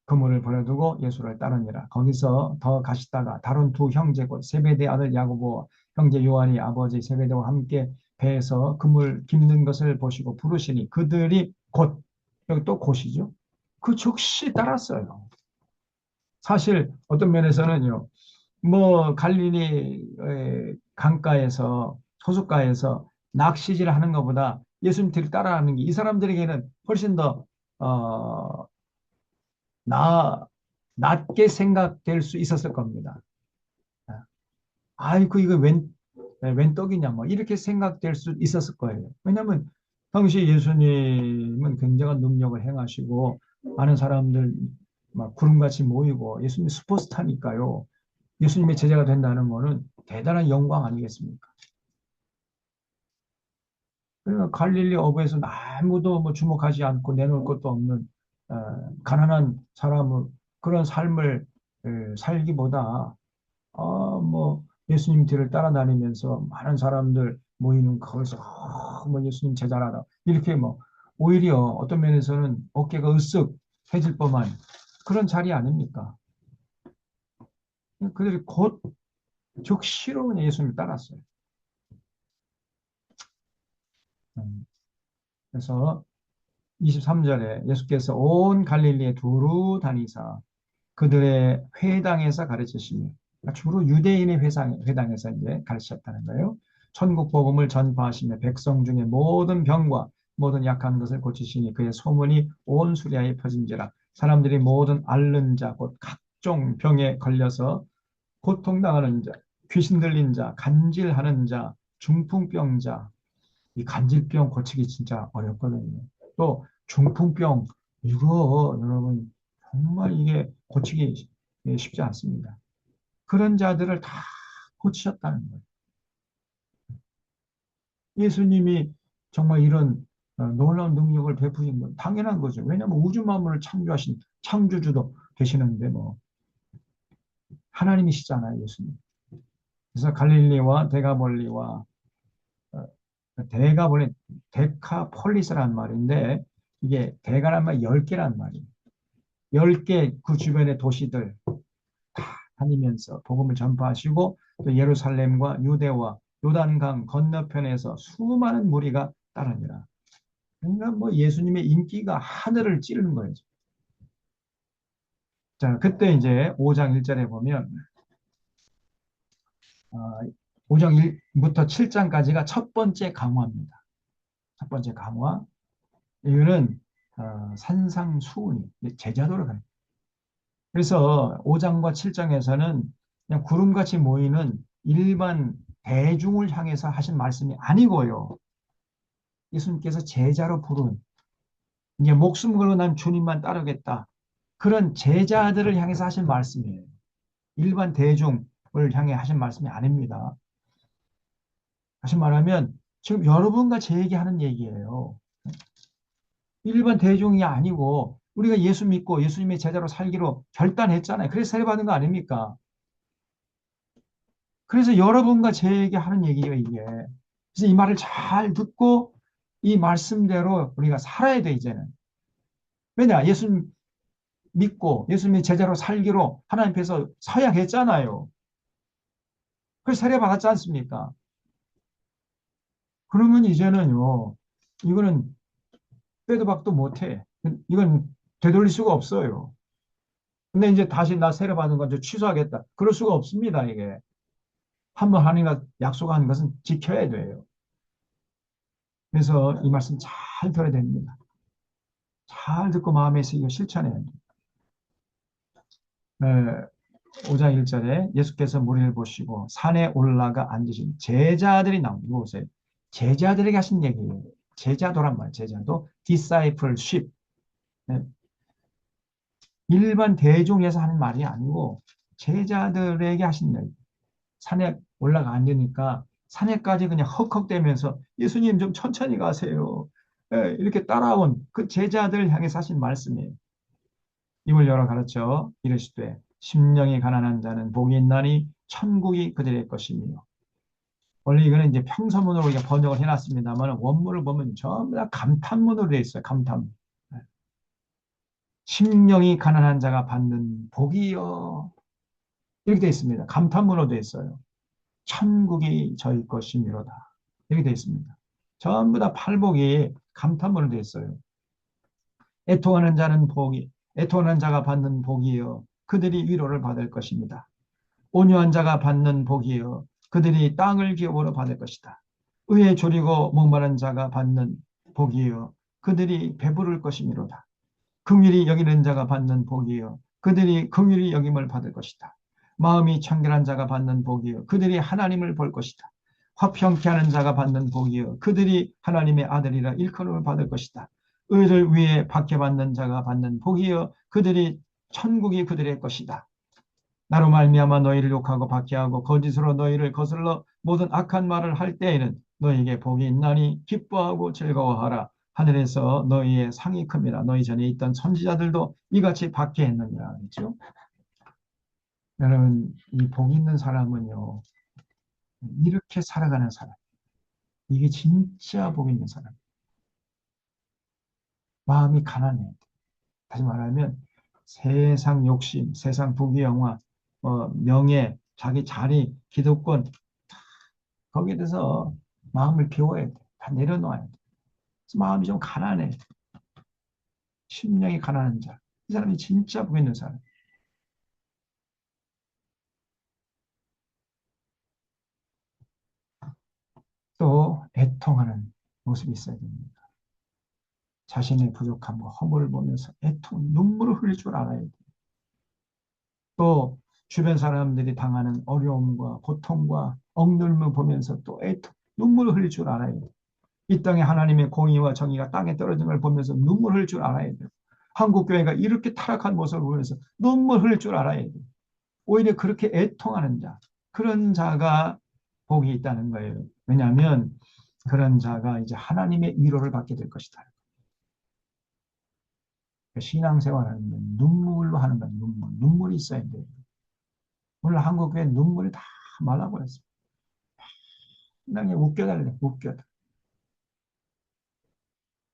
그물을 버려두고 예수를 따르니라. 거기서 더 가시다가 다른 두 형제 곧 세베대 아들 야고보 형제 요한이 아버지 세베대와 함께 배에서 그물 깁는 것을 보시고 부르시니 그들이 곧 여기 또 곧이죠. 그 즉시 따랐어요. 사실 어떤 면에서는요. 뭐 갈릴리 강가에서 호숫가에서 낚시질을 하는 것보다 예수님 뒤를 따라하는 게 이 사람들에게는 훨씬 더 나, 낮게 생각될 수 있었을 겁니다. 아이고, 이거 웬 떡이냐, 뭐, 이렇게 생각될 수 있었을 거예요. 왜냐하면, 당시 예수님은 굉장한 능력을 행하시고, 많은 사람들 막 구름같이 모이고, 예수님 슈퍼스타니까요. 예수님의 제자가 된다는 것은 대단한 영광 아니겠습니까? 그러니까 갈릴리 어부에서 아무도 뭐 주목하지 않고 내놓을 것도 없는 가난한 사람을 그런 삶을 살기보다 뭐 예수님 뒤를 따라다니면서 많은 사람들 모이는 거기서 뭐 예수님 제자라다 이렇게 뭐 오히려 어떤 면에서는 어깨가 으쓱해질 뻔한 그런 자리 아닙니까? 그들이 곧 즉시로 그냥 예수님을 따랐어요. 음, 그래서 23절에 예수께서 온 갈릴리에 두루 다니사 그들의 회당에서 가르치시며 그러니까 주로 유대인의 회당에서 이제 가르치셨다는 거예요. 천국 복음을 전파하시며 백성 중에 모든 병과 모든 약한 것을 고치시니 그의 소문이 온 수리아에 퍼진지라 사람들이 모든 앓는 자 곧 각종 병에 걸려서 고통당하는 자, 귀신 들린 자, 간질하는 자, 중풍병자 이 간질병 고치기 진짜 어렵거든요. 또 중풍병 이거 여러분 정말 이게 고치기 쉽지 않습니다. 그런 자들을 다 고치셨다는 거예요. 예수님이 정말 이런 놀라운 능력을 베푸신 건 당연한 거죠. 왜냐하면 우주 만물을 창조하신 창조주도 되시는데 뭐 하나님이시잖아요, 예수님. 그래서 갈릴리와 데가볼리와 데가볼리 데카폴리스라는 말인데 이게 데가란 말 10개란 말이에요. 10개 그 주변의 도시들 다 다니면서 복음을 전파하시고 또 예루살렘과 유대와 요단강 건너편에서 수많은 무리가 따르니라. 그러니까 뭐 예수님의 인기가 하늘을 찌르는 거예요. 자, 그때 이제 5장 1절에 보면 5장 1부터 7장까지가 첫 번째 강화입니다. 첫 번째 강화. 이거는 산상수훈이 제자도를 가는. 그래서 5장과 7장에서는 그냥 구름같이 모이는 일반 대중을 향해서 하신 말씀이 아니고요. 예수님께서 제자로 부른 이제 목숨 걸고 난 주님만 따르겠다. 그런 제자들을 향해서 하신 말씀이에요. 일반 대중을 향해 하신 말씀이 아닙니다. 다시 말하면 지금 여러분과 제 얘기하는 얘기예요. 일반 대중이 아니고 우리가 예수 믿고 예수님의 제자로 살기로 결단했잖아요. 그래서 세례받은 거 아닙니까? 그래서 여러분과 제 얘기하는 얘기예요, 이게. 그래서 이 말을 잘 듣고 이 말씀대로 우리가 살아야 돼, 이제는. 왜냐? 예수 믿고 예수님의 제자로 살기로 하나님께서 서약했잖아요. 그래서 세례 받았지 않습니까? 그러면 이제는요, 이거는 빼도 박도 못해. 이건 되돌릴 수가 없어요. 근데 이제 다시 나 세례 받은 건 취소하겠다. 그럴 수가 없습니다, 이게. 한번 하니까 약속한 것은 지켜야 돼요. 그래서 이 말씀 잘 들어야 됩니다. 잘 듣고 마음에 새기고 실천해야 돼요. 5장 1절에 예수께서 무리를 보시고 산에 올라가 앉으신 제자들이 나옵니다. 이거 보세요. 제자들에게 하신 얘기예요. 제자도란 말이에요. 제자도 discipleship. 네. 일반 대중에서 하는 말이 아니고 제자들에게 하신 얘기. 산에 올라가 앉으니까 산에까지 그냥 헉헉대면서 예수님 좀 천천히 가세요. 이렇게 따라온 그 제자들 향해서 하신 말씀이에요. 입을 열어 가르쳐 이르시되 심령이 가난한 자는 복이 있나니 천국이 그들의 것이며 원래 이거는 이제 평서문으로 우리가 번역을 해놨습니다만 원문을 보면 전부 다 감탄문으로 되어 있어요. 감탄문. 심령이 가난한 자가 받는 복이요. 이렇게 되어 있습니다. 감탄문으로 되어 있어요. 천국이 저희 것이미로다. 이렇게 되어 있습니다. 전부 다 팔복이 감탄문으로 되어 있어요. 애통하는 자는 복이, 애통하는 자가 받는 복이요. 그들이 위로를 받을 것입니다. 온유한 자가 받는 복이요. 그들이 땅을 기업으로 받을 것이다. 의에 졸이고 목마른 자가 받는 복이요. 그들이 배부를 것이미로다. 긍휼히 여기는 자가 받는 복이요. 그들이 긍휼히 여김을 받을 것이다. 마음이 청결한 자가 받는 복이요. 그들이 하나님을 볼 것이다. 화평케 하는 자가 받는 복이요. 그들이 하나님의 아들이라 일컬음을 받을 것이다. 의를 위해 박해받는 자가 받는 복이요. 그들이 천국이 그들의 것이다. 나로 말미암아 너희를 욕하고 박해하고 거짓으로 너희를 거슬러 모든 악한 말을 할 때에는 너희에게 복이 있나니 기뻐하고 즐거워하라. 하늘에서 너희의 상이 큽니다. 너희 전에 있던 선지자들도 이같이 박해했느니라. 그렇죠? 여러분 이 복 있는 사람은요 이렇게 살아가는 사람. 이게 진짜 복 있는 사람. 마음이 가난해. 다시 말하면 세상 욕심, 세상 부귀영화, 명예, 자기 자리, 기득권 거기에 대해서 마음을 비워야 돼. 다 내려놓아야 돼. 그래서 마음이 좀 가난해. 심령이 가난한 자. 이 사람이 진짜 복 있는 사람. 또 애통하는 모습이 있어야 됩니다. 자신의 부족함과 허물을 보면서 눈물을 흘릴 줄 알아야 돼. 또 주변 사람들이 당하는 어려움과 고통과 억눌림을 보면서 또 눈물을 흘릴 줄 알아야 돼. 이 땅에 하나님의 공의와 정의가 땅에 떨어진 걸 보면서 눈물 흘릴 줄 알아야 돼. 한국 교회가 이렇게 타락한 모습을 보면서 눈물 흘릴 줄 알아야 돼. 오히려 그렇게 애통하는 자, 그런 자가 복이 있다는 거예요. 왜냐하면 그런 자가 이제 하나님의 위로를 받게 될 것이다. 신앙생활하는 건 눈물로 하는 건 눈물이 있어야 돼요. 오늘 한국교회 눈물이 다 말라버렸어요. 신앙에 웃겨달래, 웃겨.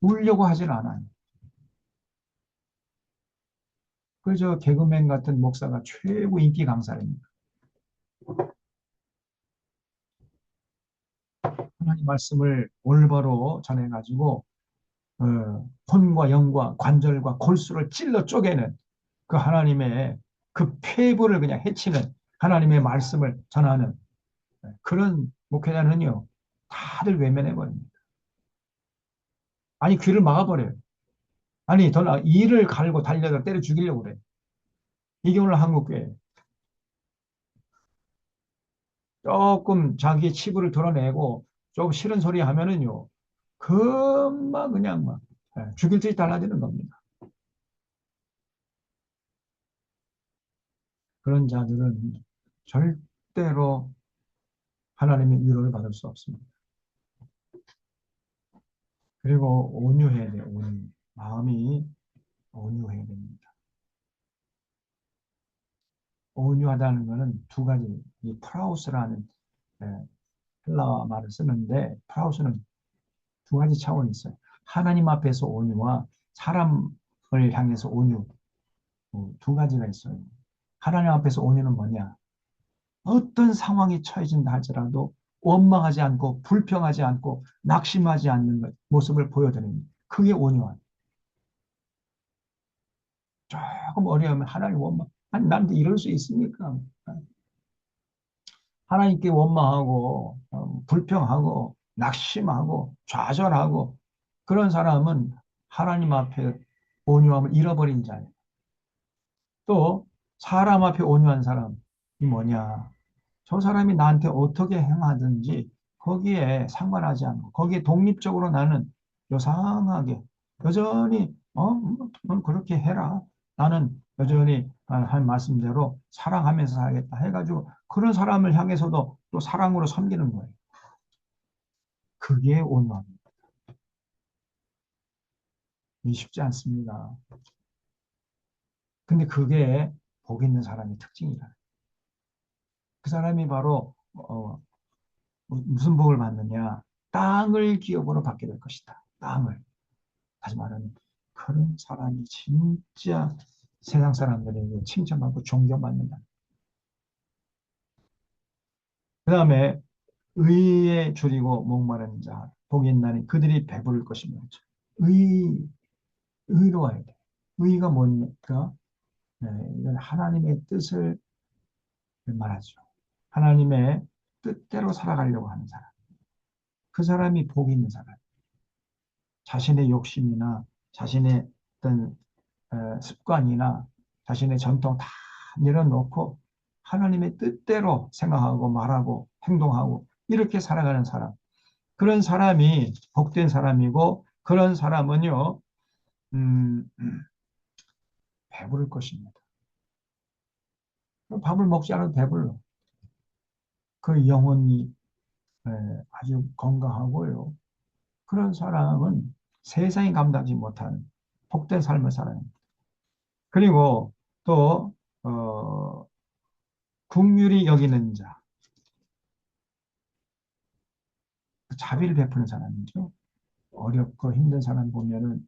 울려고 하질 않아요. 그저 개그맨 같은 목사가 최고 인기 강사입니다. 하나님 말씀을 올바로 전해가지고 혼과 영과 관절과 골수를 찔러 쪼개는 그 하나님의 그 폐부를 그냥 해치는 하나님의 말씀을 전하는 그런 목회자는요 다들 외면해 버립니다. 아니 귀를 막아버려요. 아니 더 나아 이를 갈고 달려서 때려 죽이려고 그래. 이게 오늘 한국교회 조금 자기의 치부를 드러내고 좀 싫은 소리 하면은요 금방 그냥 막 죽일 듯이 달라지는 겁니다. 그런 자들은 절대로 하나님의 위로를 받을 수 없습니다. 그리고 온유해야 돼요. 온유. 마음이 온유해야 됩니다. 온유하다는 것은 두 가지, 이 프라우스라는 헬라어 말을 쓰는데 프라우스는 두 가지 차원이 있어요. 하나님 앞에서 온유와 사람을 향해서 온유 두 가지가 있어요. 하나님 앞에서 온유는 뭐냐? 어떤 상황이 처해진다 할지라도 원망하지 않고 불평하지 않고 낙심하지 않는 것, 모습을 보여드립니다. 그게 온유한. 조금 어려우면 하나님 원망. 아니, 나한테 이럴 수 있습니까? 하나님께 원망하고, 불평하고, 낙심하고, 좌절하고, 그런 사람은 하나님 앞에 온유함을 잃어버린 자예요. 또, 사람 앞에 온유한 사람이 뭐냐? 저 사람이 나한테 어떻게 행하든지 거기에 상관하지 않고, 거기에 독립적으로 나는 요상하게, 여전히, 그렇게 해라. 나는 여전히 한 말씀대로 사랑하면서 살겠다 해가지고 그런 사람을 향해서도 또 사랑으로 섬기는 거예요. 그게 온유합니다. 이 쉽지 않습니다. 근데 그게 복 있는 사람의 특징이다. 그 사람이 바로 무슨 복을 받느냐? 땅을 기업으로 받게 될 것이다. 땅을. 다시 말하면 그런 사람이 진짜 세상 사람들에게 칭찬받고 존경받는다. 그 다음에 의에 줄이고 목마른 자, 복이 있나니 그들이 배부를 것이며 의, 의로워야 돼. 의가 뭡니까? 네, 이건 하나님의 뜻을 말하죠. 하나님의 뜻대로 살아가려고 하는 사람. 그 사람이 복이 있는 사람. 자신의 욕심이나 자신의 어떤 습관이나 자신의 전통 다 내려놓고 하나님의 뜻대로 생각하고 말하고 행동하고 이렇게 살아가는 사람. 그런 사람이 복된 사람이고 그런 사람은요, 음, 배부를 것입니다. 밥을 먹지 않아도 배불러. 그 영혼이 에, 아주 건강하고요. 그런 사람은 세상이 감당하지 못하는 복된 삶을 살아요. 그리고 또 긍휼히 여기는 자, 자비를 베푸는 사람이죠. 어렵고 힘든 사람 보면은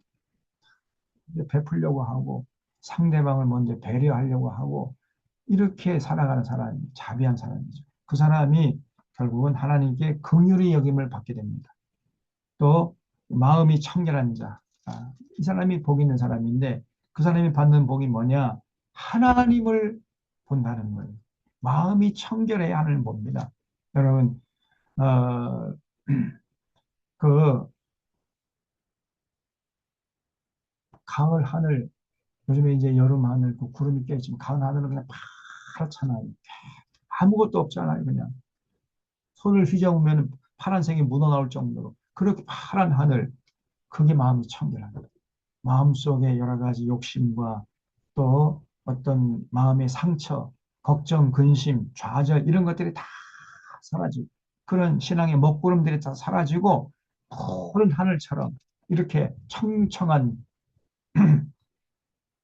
이제 베풀려고 하고 상대방을 먼저 배려하려고 하고 이렇게 살아가는 사람이 자비한 사람이죠. 그 사람이 결국은 하나님께 긍휼히 여김을 받게 됩니다. 또 마음이 청결한 자, 이 사람이 복 있는 사람인데 그 사람이 받는 복이 뭐냐? 하나님을 본다는 거예요. 마음이 청결해야 하나님을 봅니다. 여러분, 어, 그 가을 하늘, 요즘에 이제 여름 하늘, 그 구름이 껴있지만 가을 하늘은 그냥 파랗잖아요. 아무것도 없잖아요. 그냥 손을 휘저으면 파란색이 묻어나올 정도로 그렇게 파란 하늘, 그게 마음이 청결한 거예요. 마음속에 여러 가지 욕심과 또 어떤 마음의 상처, 걱정, 근심, 좌절 이런 것들이 다 사라지고 그런 신앙의 먹구름들이 다 사라지고 푸른 하늘처럼 이렇게 청청한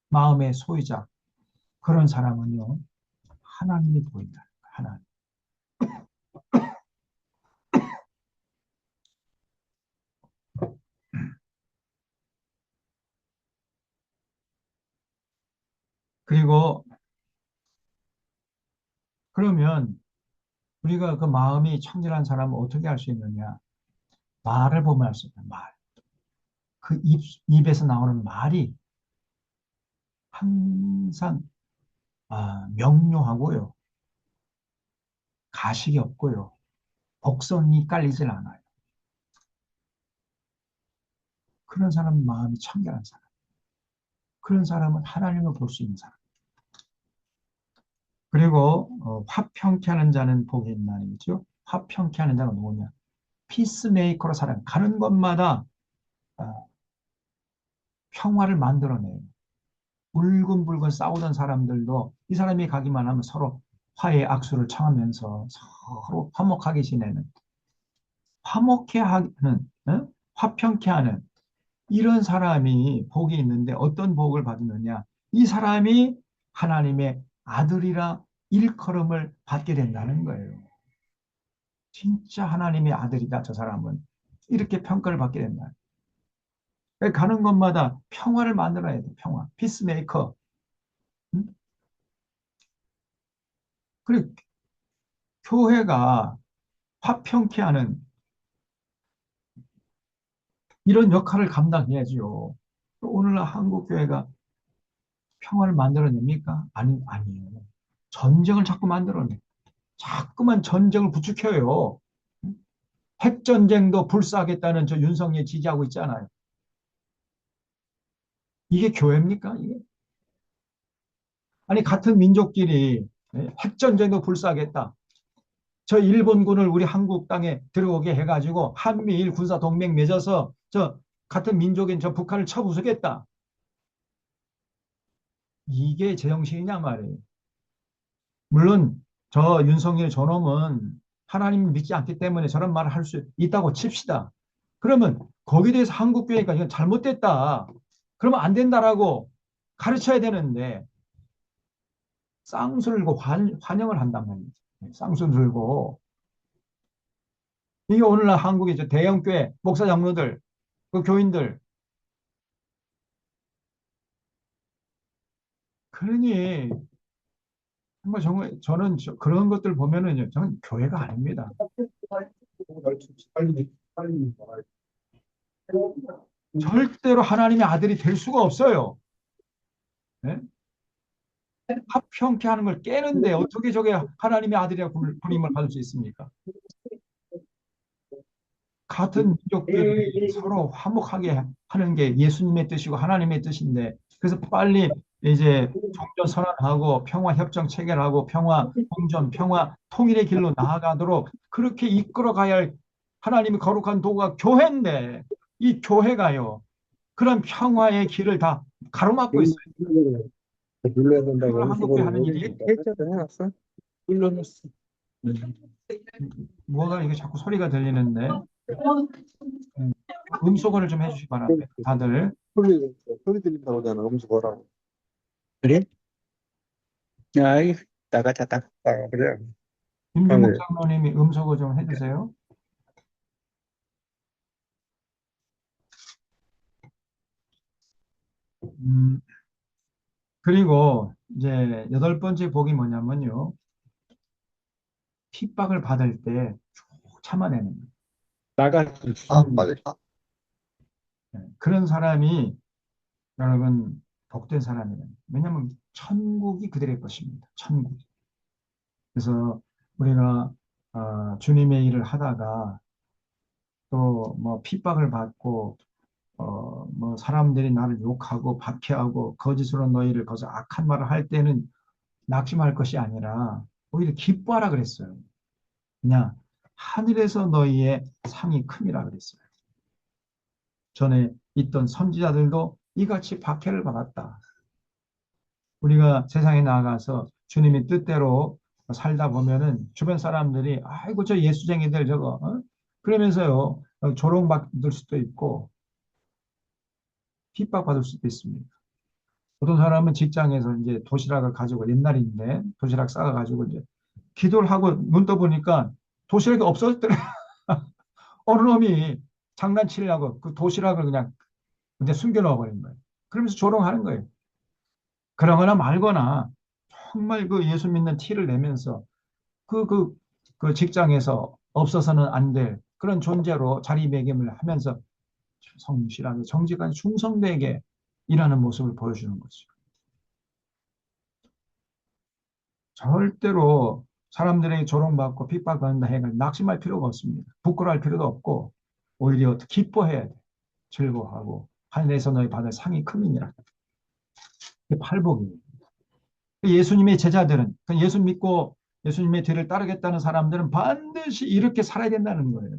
마음의 소유자 그런 사람은요 하나님이 보인다. 하나님. 그리고 그러면 우리가 그 마음이 청결한 사람은 어떻게 할 수 있느냐? 말을 보면 알 수 있다. 말. 그 입에서 나오는 말이 항상 명료하고요. 가식이 없고요. 복선이 깔리질 않아요. 그런 사람은 마음이 청결한 사람. 그런 사람은 하나님을 볼 수 있는 사람. 그리고 화평케 하는 자는 복이 있나는 얘기죠. 화평케 하는 자가 누구냐? 피스메이커로 살아요. 가는 곳마다 어, 평화를 만들어내요. 울근불근 싸우던 사람들도 이 사람이 가기만 하면 서로 화해의 악수를 청하면서 서로 화목하게 지내는, 화목해 하는, 화평케 하는 이런 사람이 복이 있는데 어떤 복을 받느냐? 이 사람이 하나님의 아들이라 일컬음을 받게 된다는 거예요. 진짜 하나님의 아들이다, 저 사람은. 이렇게 평가를 받게 된다. 가는 곳마다 평화를 만들어야 돼, 평화. 피스메이커. 응? 그리고 교회가 화평케 하는 이런 역할을 감당해야지요. 오늘날 한국 교회가 평화를 만들어냅니까? 아니에요. 전쟁을 자꾸 만들어내. 자꾸만 전쟁을 부추겨요. 핵전쟁도 불사하겠다는 저 윤석열 지지하고 있잖아요. 이게 교회입니까? 이게? 아니, 같은 민족끼리 핵전쟁도 불사하겠다. 저 일본군을 우리 한국 땅에 들어오게 해가지고 한미일 군사 동맹 맺어서 저 같은 민족인 저 북한을 쳐부수겠다. 이게 제정신이냐 말이에요. 물론 저 윤석열 저놈은 하나님을 믿지 않기 때문에 저런 말을 할 수 있다고 칩시다. 그러면 거기에 대해서 한국 교회가 이건 잘못됐다. 그러면 안 된다라고 가르쳐야 되는데 쌍수를 들고 환영을 한단 말이죠. 쌍수 들고 이게 오늘날 한국의 저 대형교회 목사 장로들 그 교인들 그러니 정말 저는 그런 것들 보면은 저는 교회가 아닙니다. 절대로 하나님의 아들이 될 수가 없어요. 네? 합형케 하는 걸 깨는데 어떻게 저게 하나님의 아들이라고 부름을 받을 수 있습니까? 같은 민족끼리 서로 화목하게 하는 게 예수님의 뜻이고 하나님의 뜻인데 그래서 빨리 이제 종전 선언하고 평화 협정 체결하고 평화 공존 평화 통일의 길로 나아가도록 그렇게 이끌어 가야 할 하나님의 거룩한 도구가 교회인데 이 교회가요 그런 평화의 길을 다 가로막고 있어요. 눌러야 된다고 그걸 한국교회 하는 일이 해제를 해놨어? 눌러놨어. 뭐가 이게 자꾸 소리가 들리는데 음소거를 좀 해주시기 바랍니다. 다들 소리 들린다고 하잖아. 음수 뭐라고. 그래? 아이, 나가자, 나가. 그래. 김준목 오늘 장로님이 음소거 좀 해주세요. 음, 그리고 이제 여덟 번째 복이 뭐냐면요. 핍박을 받을 때 쭉 참아내는 거예요. 나가. 빨리. 그런 사람이 여러분 복된 사람이에요. 왜냐하면 천국이 그들의 것입니다. 천국. 그래서 우리가 주님의 일을 하다가 또 뭐 핍박을 받고 뭐 사람들이 나를 욕하고 박해하고 거짓으로 너희를 거저 악한 말을 할 때는 낙심할 것이 아니라 오히려 기뻐하라 그랬어요. 그냥 하늘에서 너희의 상이 큼이라 그랬어요. 전에 있던 선지자들도 이같이 박해를 받았다. 우리가 세상에 나가서 주님의 뜻대로 살다 보면은 주변 사람들이 아이고 저 예수쟁이들 저거 그러면서요 조롱받을 수도 있고 핍박받을 수도 있습니다. 어떤 사람은 직장에서 이제 도시락을 가지고 옛날인데 도시락 싸가지고 이제 기도를 하고 눈 떠보니까 도시락이 없어졌더래. 어느 놈이 장난치려고 그 도시락을 그냥 이제 숨겨 넣어버린 거예요. 그러면서 조롱하는 거예요. 그러거나 말거나 정말 그 예수 믿는 티를 내면서 그, 그, 그 직장에서 없어서는 안 될 그런 존재로 자리매김을 하면서 성실하게 정직하게 충성되게 일하는 모습을 보여주는 거죠. 절대로 사람들에게 조롱받고 핍박받는다 해가 낙심할 필요가 없습니다. 부끄러워할 필요도 없고 오히려 기뻐해야 돼. 즐거워하고 하늘에서 너희 받을 상이 크니라. 이게 팔복이에요. 예수님의 제자들은 예수 믿고 예수님의 뒤를 따르겠다는 사람들은 반드시 이렇게 살아야 된다는 거예요.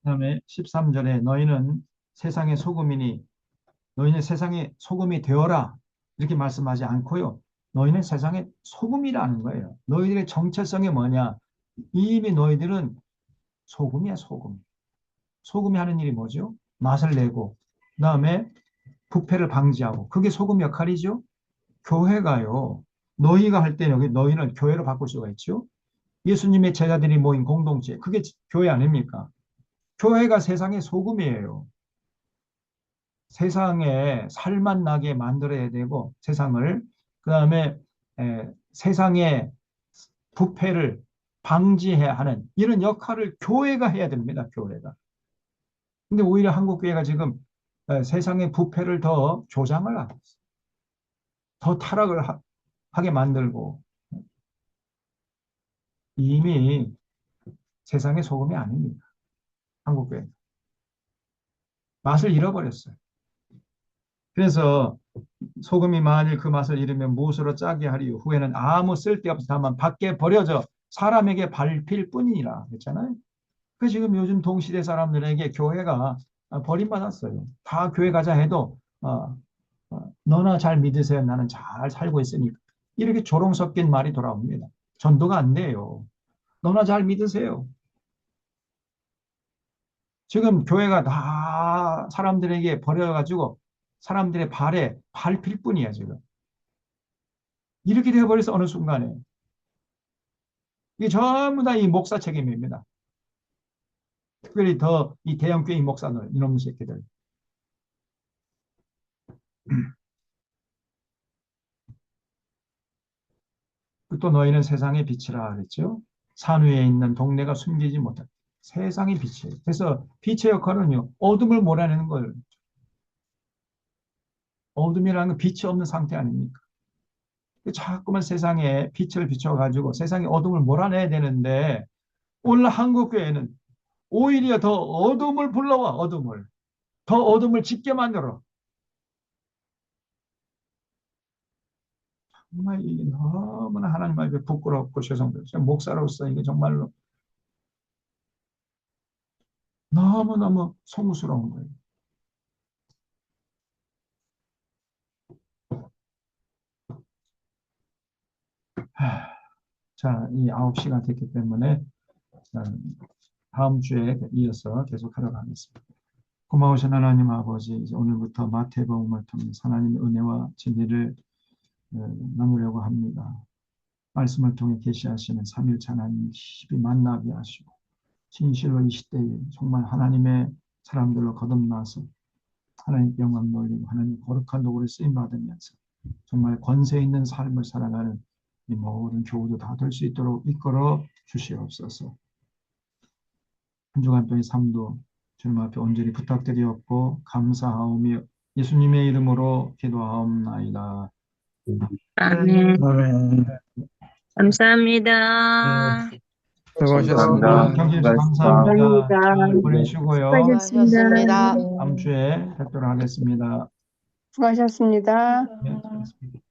그다음에 13절에 너희는 세상의 소금이니 너희는 세상의 소금이 되어라 이렇게 말씀하지 않고요. 너희는 세상의 소금이라는 거예요. 너희들의 정체성이 뭐냐? 이미 너희들은 소금이야, 소금. 소금이 하는 일이 뭐죠? 맛을 내고 그다음에 부패를 방지하고 그게 소금 역할이죠. 교회가요. 너희가 할 때 여기 너희는 교회로 바꿀 수가 있죠. 예수님의 제자들이 모인 공동체 그게 교회 아닙니까? 교회가 세상의 소금이에요. 세상에 살맛 나게 만들어야 되고 세상을 그다음에 세상의 부패를 방지해야 하는 이런 역할을 교회가 해야 됩니다. 교회가. 근데 오히려 한국 교회가 지금 세상의 부패를 더 조장을 하고 있어요. 더 타락을 하게 만들고 이미 세상의 소금이 아닙니다. 한국 교회 맛을 잃어버렸어요. 그래서 소금이 만일 그 맛을 잃으면 무엇으로 짜게 하리요 후에는 아무 쓸데없이 다만 밖에 버려져 사람에게 밟힐 뿐이니라 그랬잖아요. 그 지금 요즘 동시대 사람들에게 교회가 버림받았어요. 다 교회 가자 해도 너나 잘 믿으세요. 나는 잘 살고 있으니까. 이렇게 조롱 섞인 말이 돌아옵니다. 전도가 안 돼요. 너나 잘 믿으세요. 지금 교회가 다 사람들에게 버려가지고 사람들의 발에 밟힐 뿐이야, 지금. 이렇게 되어버려서 어느 순간에. 이게 전부 다 이 목사 책임입니다. 특별히 더 이 대형교회 이 목사들, 이놈 새끼들. 또 너희는 세상의 빛이라 그랬죠. 산 위에 있는 동네가 숨기지 못한 세상의 빛이에요. 그래서 빛의 역할은요, 어둠을 몰아내는 걸, 어둠이라는 건 빛이 없는 상태 아닙니까? 자꾸만 세상에 빛을 비춰가지고 세상의 어둠을 몰아내야 되는데, 오늘 한국교회는 오히려 더 어둠을 불러와, 어둠을. 더 어둠을 짙게 만들어. 정말 이게 너무나 하나님 앞에 부끄럽고 죄송해요. 목사로서 이게 정말로 너무너무 송구스러운 거예요. 자, 이 9시가 됐기 때문에 다음 주에 이어서 계속하도록 하겠습니다. 고마우신 하나님 아버지, 이제 오늘부터 마태복음을 통해 하나님의 은혜와 진리를 나누려고 합니다. 말씀을 통해 계시하시는 삼일차 하나님 깊이 만나게 하시고 진실로 이 시대에 정말 하나님의 사람들로 거듭나서 하나님께 영광 돌리고 하나님 거룩한 도구로 쓰임 받으면서 정말 권세 있는 삶을 살아가는 이 모든 교우도 다 될 수 있도록 이끌어 주시옵소서. 한 주간 동의 삶도 주님 앞에 온전히 부탁드리었고 감사하오며 예수님의 이름으로 기도하옵나이다. 아멘. 아멘. 감사합니다. 수고하셨습니다. 경진씨 수고하셨습니다. 감사합니다. 잘 감사합니다. 보내시고요. 수고하셨습니다. 다음 주에 뵙도록 하겠습니다. 수고하셨습니다. 네, 수고하셨습니다.